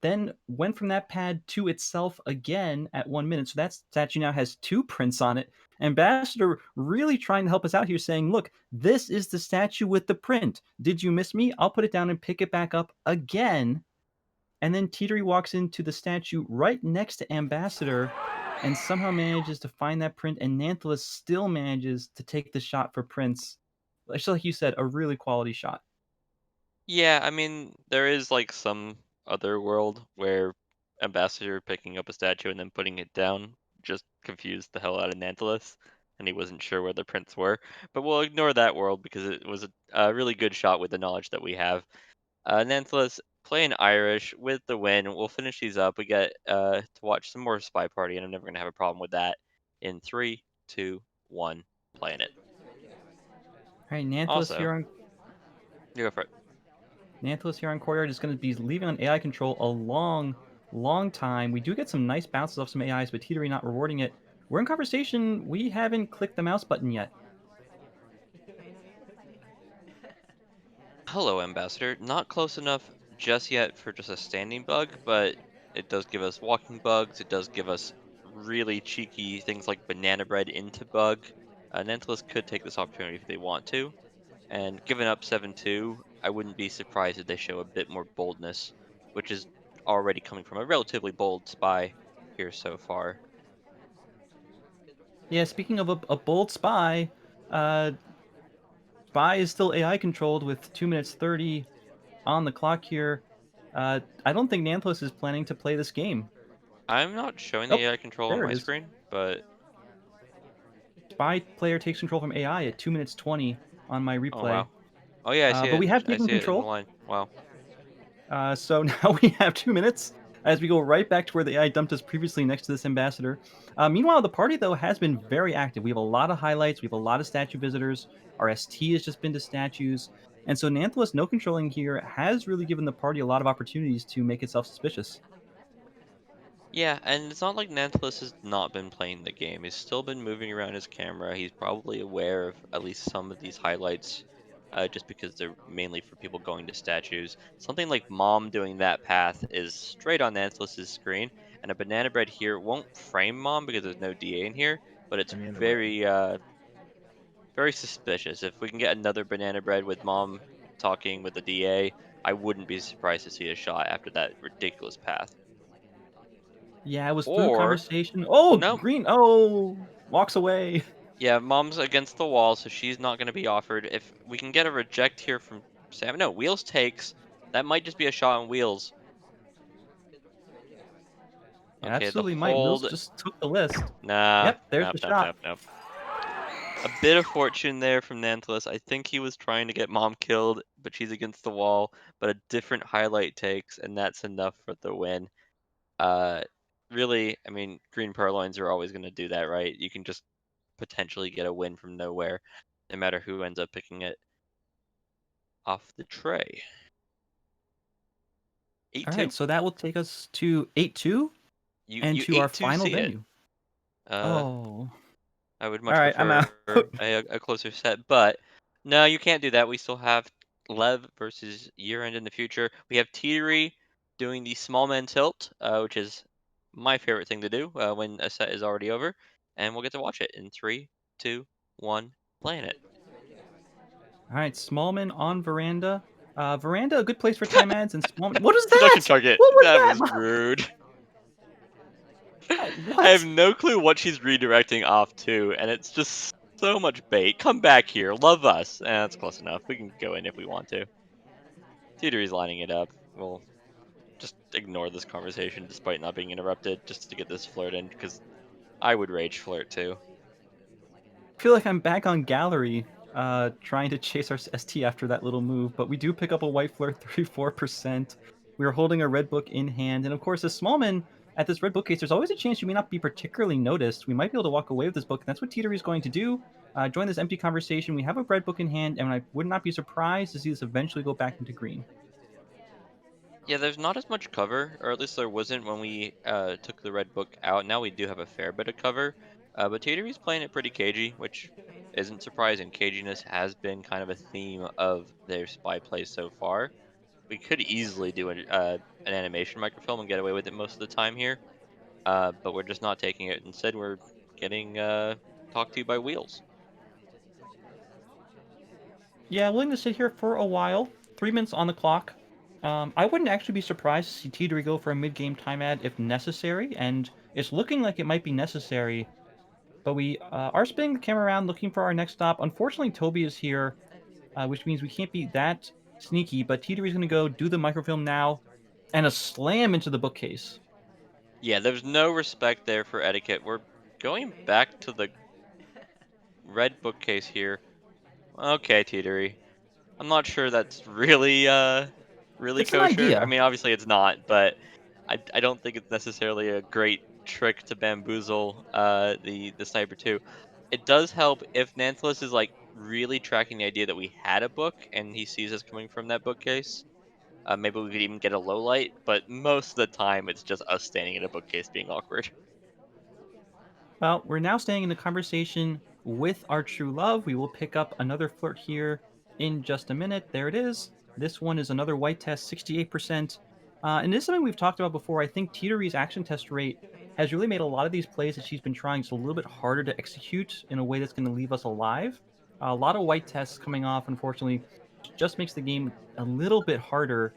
then went from that pad to itself again at 1 minute. So that statue now has 2 prints on it. Ambassador really trying to help us out here, saying, look, this is the statue with the print. Did you miss me? I'll put it down and pick it back up again. And then Teetery walks into the statue right next to Ambassador and somehow manages to find that print, and Nanthelas still manages to take the shot for Prince. Just like you said, a really quality shot. Yeah, I mean, there is like some other world where Ambassador picking up a statue and then putting it down just confused the hell out of Nantelis, and he wasn't sure where the prints were. But we'll ignore that world because it was a really good shot with the knowledge that we have. Nanthelis playing Irish with the win. We'll finish these up. We get to watch some more Spy Party, and I'm never gonna have a problem with that. In 3, 2, 1, playing it. All right, Nanthelas Also, here on you go for it. Courtyard is going to be leaving on AI control a long, long time. We do get some nice bounces off some AIs, but Teetery not rewarding it. We're in conversation. We haven't clicked the mouse button yet. Hello, Ambassador. Not close enough just yet for just a standing bug, but it does give us walking bugs. It does give us really cheeky things like banana bread into bug. Nantelis could take this opportunity if they want to. And given up 7-2, I wouldn't be surprised if they show a bit more boldness, which is already coming from a relatively bold spy here so far. Yeah, speaking of a bold spy, uh, Spy is still AI controlled with 2 minutes 30 on the clock here. I don't think Nanthelas is planning to play this game. I'm not showing the Oh, AI control on there it my is. screen, but Spy player takes control from AI at 2 minutes 20 on my oh replay. wow. Oh yeah, But we have I taken see it in the control. line. Wow. So now we have 2 minutes as we go right back to where the AI dumped us previously next to this ambassador. Meanwhile, the party, though, has been very active. We have a lot of highlights. We have a lot of statue visitors. Our ST has just been to statues. And so Nanthelas, no controlling here, has really given the party a lot of opportunities to make itself suspicious. Yeah, and it's not like Nanthelis has not been playing the game. He's still been moving around his camera. He's probably aware of at least some of these highlights, just because they're mainly for people going to statues. Something like Mom doing that path is straight on Nanthelis's screen, and a banana bread here won't frame Mom because there's no DA in here, but it's Banana bread. very suspicious. If we can get another banana bread with Mom talking with the DA, I wouldn't be surprised to see a shot after that ridiculous path. Yeah, it was through Or, conversation. Oh, no, green. Oh, walks away. yeah, Mom's against the wall, so she's not going to be offered. If we can get a reject here from Sam, no, Wheels takes. That might just be a shot on Wheels. Yeah, Okay, the absolutely might. Wills hold. just took the list. Nah, Yep, there's nope, the nope, shot. nope, nope. A bit of fortune there from Nanthelis. I think he was trying to get Mom killed, but she's against the wall. But a different highlight takes, and that's enough for the win. Uh, really, I mean, green purloins are always going to do that, right? You can just potentially get a win from nowhere, no matter who ends up picking it off the tray. All right, 8-2? so that will take us to 8-2 and You to our 8-2 final see it. venue. Uh, Oh. I would All much right, I'm out. prefer a closer set, but no, you can't do that. We still have Lev versus year end in the future. We have Teetery doing the small man tilt, which is my favorite thing to do when a set is already over. and we'll get to watch it in 3, 2, 1, playing it. All right, Smallman on veranda. Veranda, a good place for time ads, and Smallman. What is Seduction that? target. What was That was that? rude. I have What? no clue what she's redirecting off to, and it's just so much bait. Come back here. Love us. That's close enough. We can go in if we want to. Teetery's lining it up. We'll just ignore this conversation despite not being interrupted just to get this flirt in, because I would rage flirt too. I feel like I'm back on gallery, trying to chase our ST after that little move, but we do pick up a white flirt, 34%. We are holding a red book in hand, and of course, as Smallman at this red bookcase, there's always a chance you may not be particularly noticed. We might be able to walk away with this book, and that's what Teetery is going to do. Join this empty conversation. We have a red book in hand, and I would not be surprised to see this eventually go back into green. Yeah, there's not as much cover, or at least there wasn't when we took the red book out. Now we do have a fair bit of cover, but Teetery's playing it pretty cagey, which isn't surprising. Caginess has been kind of a theme of their spy plays so far. We could easily do an animation microfilm and get away with it most of the time here, but we're just not taking it. Instead, we're getting talked to by wheels. Yeah, willing to sit here for a while. 3 minutes on the clock. I wouldn't actually be surprised to see Teetery go for a mid-game time ad if necessary, and it's looking like it might be necessary. But we are spinning the camera around looking for our next stop. Unfortunately, Toby is here, which means we can't be that sneaky, but Teetery's going to go do the microfilm now, and a slam into the bookcase. Yeah, there's no respect there for etiquette. We're going back to the red bookcase here. Okay, Teetery. I'm not sure that's really It's an kosher. I idea. mean, obviously it's not, but I don't think it's necessarily a great trick to bamboozle the sniper too. It does help if Nanthelas is like really tracking the idea that we had a book and he sees us coming from that bookcase. Maybe we could even get a low light, but most of the time it's just us standing in a bookcase being awkward. Well, we're now staying in the conversation with our true love. We will pick up another flirt here in just a minute. There it is. This one is another white test, 68%. And this is something we've talked about before. I think Teetery's action test rate has really made a lot of these plays that she's been trying just a little bit harder to execute in a way that's going to leave us alive. A lot of white tests coming off, unfortunately, just makes the game a little bit harder.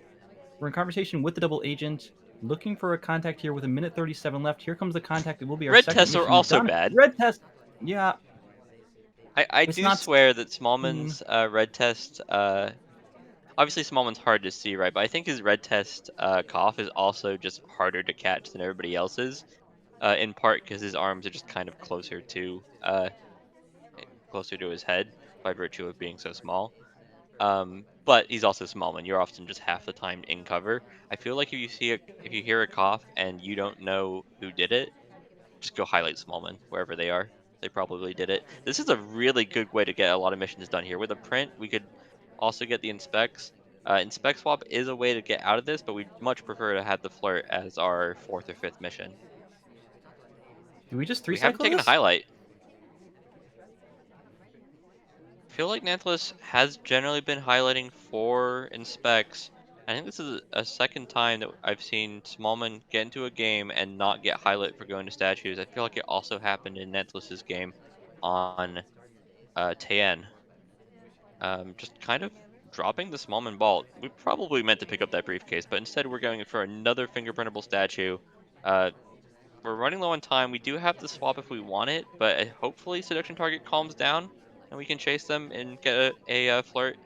We're in conversation with the double agent, looking for a contact here with a minute 37 left. Here comes the contact. It will be our Red second tests are mission also done. bad. Red test. Yeah, I it's do not swear that clean. Smallman's red test obviously Smallman's hard to see, right? But I think his red test cough is also just harder to catch than everybody else's. In part because his arms are just kind of closer to his head by virtue of being so small. But he's also Smallman. You're often just half the time in cover. I feel like if you hear a cough and you don't know who did it, just go highlight Smallman wherever they are. They probably did it. This is a really good way to get a lot of missions done here. With a print, we could also get the inspects. Inspect swap is a way to get out of this, but we'd much prefer to have the flirt as our fourth or fifth mission. Do we just three We haven't cycle taken a this? highlight. I feel like Nanthelas has generally been highlighting for inspects. I think this is a second time that I've seen Smallman get into a game and not get highlight for going to statues. I feel like it also happened in Nanthelas's game on Tien. Just kind of dropping the Smallman ball. We probably meant to pick up that briefcase, but instead we're going for another fingerprintable statue. Uh, we're running low on time. We do have to swap if we want it, but hopefully seduction target calms down and we can chase them and get a flirt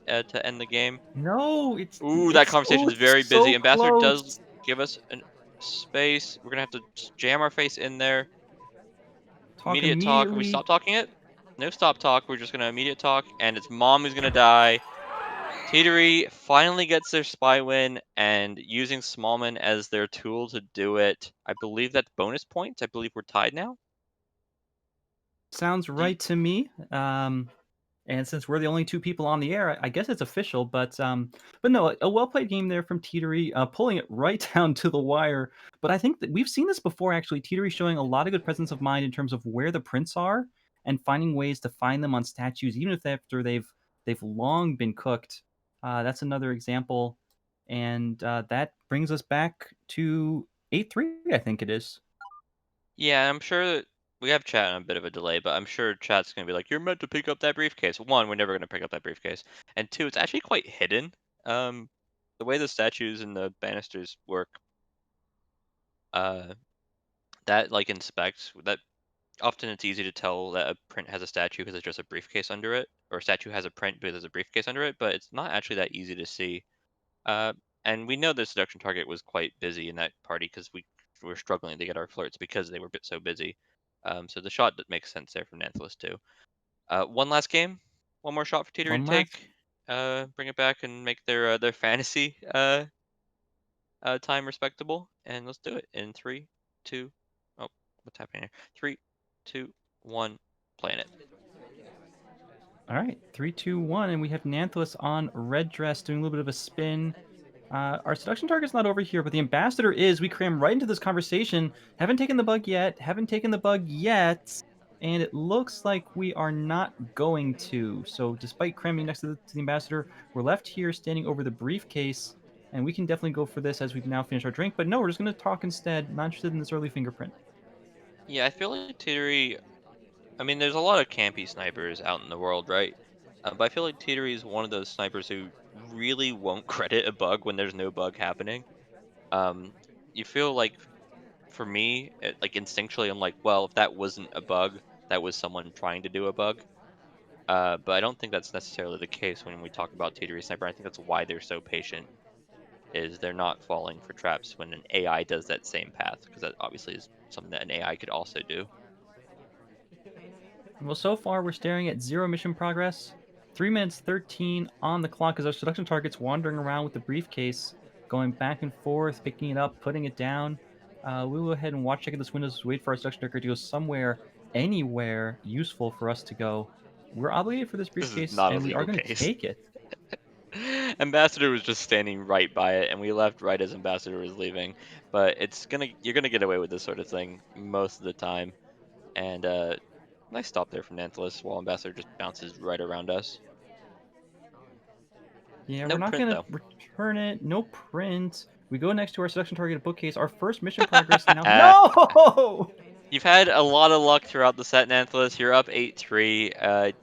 to end the game. No, Ooh, that conversation is very it's so busy. Ambassador does close. give us a space. We're gonna have to just jam our face in there. Talk Immediate talk. Can we immediately. stop talking it? No stop talk. We're just gonna immediate talk, and it's mom who's gonna die. Teetery finally gets their spy win, and using Smallman as their tool to do it. I believe that's bonus points. I believe we're tied now. Sounds Do you- right to me. And since we're the only two people on the air, I guess it's official. But no, a well played game there from Teetery, pulling it right down to the wire. But I think that we've seen this before. Actually, Teetery showing a lot of good presence of mind in terms of where the prints are and finding ways to find them on statues, even if after they've long been cooked. That's another example, and that brings us back to 8-3. I think it is. Yeah, I'm sure that We have chat on a bit of a delay, but I'm sure chat's gonna be like, "You're meant to pick up that briefcase." One, we're never gonna pick up that briefcase, and two, it's actually quite hidden. Um, the way the statues and the banisters work, uh, that like inspects that often it's easy to tell that a print has a statue because there's just a briefcase under it, or a statue has a print because there's a briefcase under it, but it's not actually that easy to see. Uh, and we know the seduction target was quite busy in that party because we were struggling to get our flirts because they were so busy. So the shot that makes sense there from Nanthelas too. One last game, one more shot for Teetery to One last. take. Bring it back and make their fantasy time respectable, and let's do it in three, two. Oh, what's happening here? Three, two, one. Playing it. All right, 3, 2, 1, and we have Nanthelas on red dress doing a little bit of a spin. Our seduction target's not over here, but the ambassador is. We cram right into this conversation. Haven't taken the bug yet. Haven't taken the bug yet. And it looks like we are not going to. So, despite cramming next to the ambassador, we're left here standing over the briefcase. And we can definitely go for this as we've now finished our drink. But no, we're just going to talk instead. Not interested in this early fingerprint. Yeah, I feel like Teetery. I mean, there's a lot of campy snipers out in the world, right? But I feel like Teetery is one of those snipers who really won't credit a bug when there's no bug happening. Um, you feel like, for me, like instinctually, I'm like, well, if that wasn't a bug, that was someone trying to do a bug. But I don't think that's necessarily the case when we talk about Teetery Sniper. I think that's why they're so patient, is they're not falling for traps when an AI does that same path, because that obviously is something that an AI could also do. Well, so far we're staring at 0 mission progress. 3 minutes 13 on the clock as our seduction target's wandering around with the briefcase, going back and forth, picking it up, putting it down. We will go ahead and watch check at this window, wait for our seduction target to go somewhere, anywhere useful for us to go. We're obligated for this This is briefcase, not a and we are legal going to case. take it. Ambassador was just standing right by it, and we left right as Ambassador was leaving. But you're gonna get away with this sort of thing most of the time. And nice stop there from Nanthelas while Ambassador just bounces right around us. Yeah, we're No not print going to though. return it. No print. We go next to our seduction target bookcase. Our first mission progress now. No! You've had a lot of luck throughout the set, Nanthelas. You're up 8-3.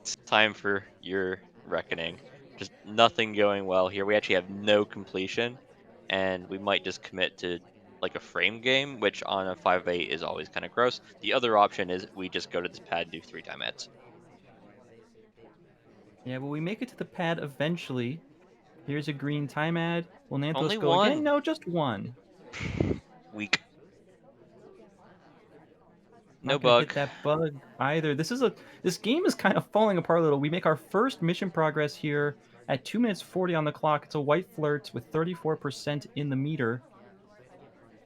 It's time for your reckoning. Just nothing going well here. We actually have no completion, and we might just commit to like a frame game, which on a 5-8 is always kind of gross. The other option is we just go to this pad and do 3 time heads. Yeah, will we make it to the pad eventually? Here's a green time ad. Will Only Nanthelas go again? one. No, just one. Weak. No Not gonna hit bug. that bug either. This game is kind of falling apart a little. We make our first mission progress here at 2 minutes 40 on the clock. It's a white flirt with 34% in the meter.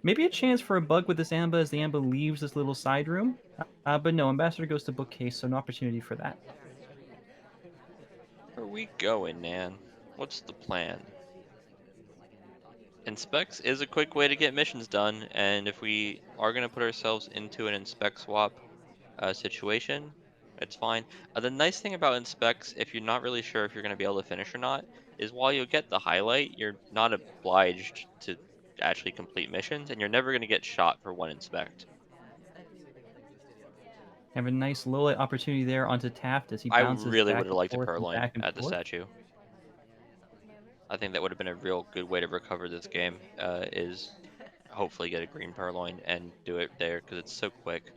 Maybe a chance for a bug with this Amba as the Amba leaves this little side room. But no, Ambassador goes to bookcase, so no opportunity for that. Where are we going, Nan? What's the plan? Inspects is a quick way to get missions done, and if we are going to put ourselves into an inspect swap situation, it's fine. The nice thing about inspects, if you're not really sure if you're going to be able to finish or not, is while you'll get the highlight, you're not obliged to actually complete missions, and you're never going to get shot for one inspect. Have a nice low light opportunity there onto Taft as he I bounces really would back have and liked a forth and purloin back and at the forth. statue. I think that would have been a real good way to recover this game, is hopefully get a green purloin and do it there because it's so quick.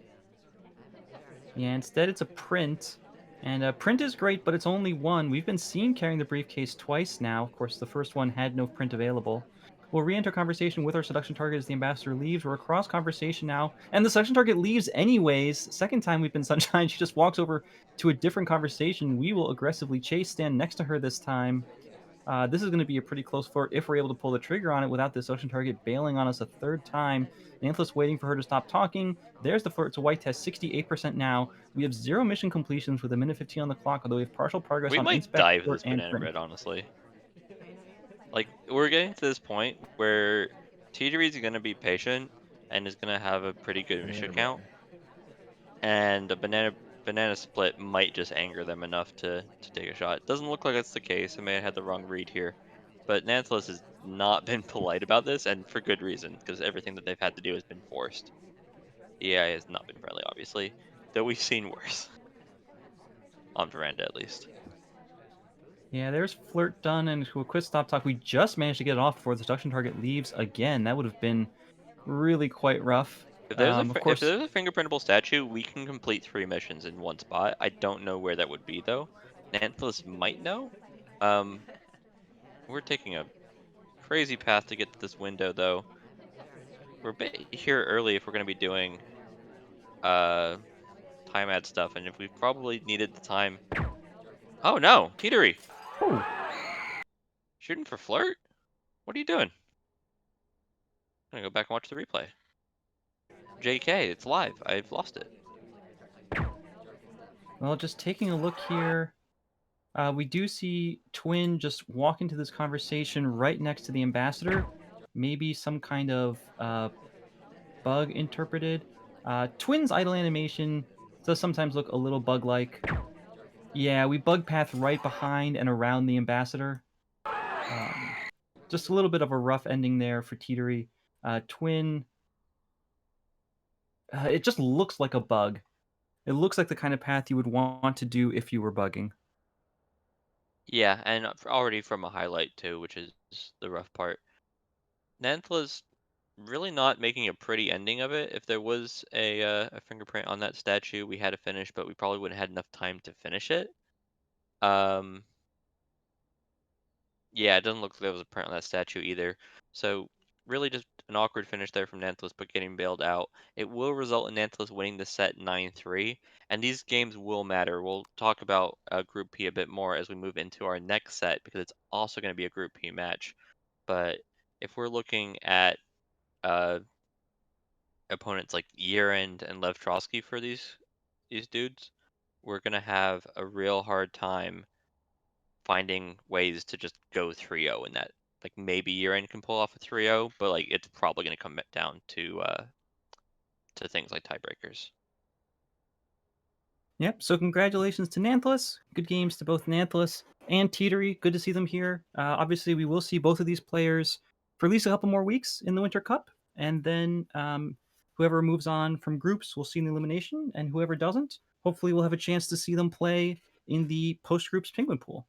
Yeah, instead it's a print. And print is great, but it's only one. We've been seen carrying the briefcase twice now. Of course, the first one had no print available. We'll re-enter conversation with our seduction target as the ambassador leaves. We're across conversation now, and the seduction target leaves anyways. Second time we've been sunshine, she just walks over to a different conversation. We will aggressively chase, stand next to her this time. This is going to be a pretty close flirt if we're able to pull the trigger on it without this ocean target bailing on us a third time. Nantheless waiting for her to stop talking. There's the flirt. It's a white test, 68% now. We have 0 mission completions with a minute 15 on the clock, although we have partial progress We on might inspect, dive flirt, this and banana print. bread, honestly. Like, we're getting to this point where Teetery is going to be patient and is going to have a pretty good mission Banana count, bread. and a banana split might just anger them enough to take a shot. It doesn't look like that's the case. I may have had the wrong read here, but Nanthelas has not been polite about this, and for good reason, because everything that they've had to do has been forced. The AI has not been friendly, obviously. Though we've seen worse. On Veranda, at least. Yeah, there's Flirt done and to a quick stop talk. We just managed to get it off before the seduction target leaves again. That would have been really quite rough. Of If course, there's a fingerprintable statue, we can complete 3 missions in one spot. I don't know where that would be though. Nanthelas might know. Um, we're taking a crazy path to get to this window though. We're a bit here early if we're gonna be doing uh time ad stuff, and if we probably needed the time. Oh no, teetery! oh, Shooting for Flirt? What are you doing? I'm gonna go back and watch the replay. JK, it's live. I've lost it. well, just taking a look here. We do see Twin just walk into this conversation right next to the ambassador. Maybe some kind of bug interpreted. Twin's idle animation does sometimes look a little bug-like. Yeah, we bug path right behind and around the ambassador. Just a little bit of a rough ending there for Teetery. Twin, it just looks like a bug. It looks like the kind of path you would want to do if you were bugging. Yeah, and already from a highlight too, which is the rough part. Nanthelas really not making a pretty ending of it. If there was a fingerprint on that statue, we had to finish, but we probably wouldn't have had enough time to finish it. Um, yeah, it doesn't look like there was a print on that statue either. So really just an awkward finish there from Nanthelas, but getting bailed out. It will result in Nanthelas winning the set 9-3, and these games will matter. We'll talk about Group P a bit more as we move into our next set because it's also going to be a Group P match. But if we're looking at uh, opponents like Yerend and Lev Trotsky for these dudes, we're gonna have a real hard time finding ways to just go 3-0 in that. Like maybe Yerend can pull off a 3-0, but like it's probably gonna come down to things like tiebreakers. Yep. So congratulations to Nanthelas. Good games to both Nanthelas and Teetery. Good to see them here. Obviously, we will see both of these players for at least a couple more weeks in the Winter Cup, and then whoever moves on from groups will see in the elimination, and whoever doesn't, hopefully, we'll have a chance to see them play in the post groups Penguin Pool.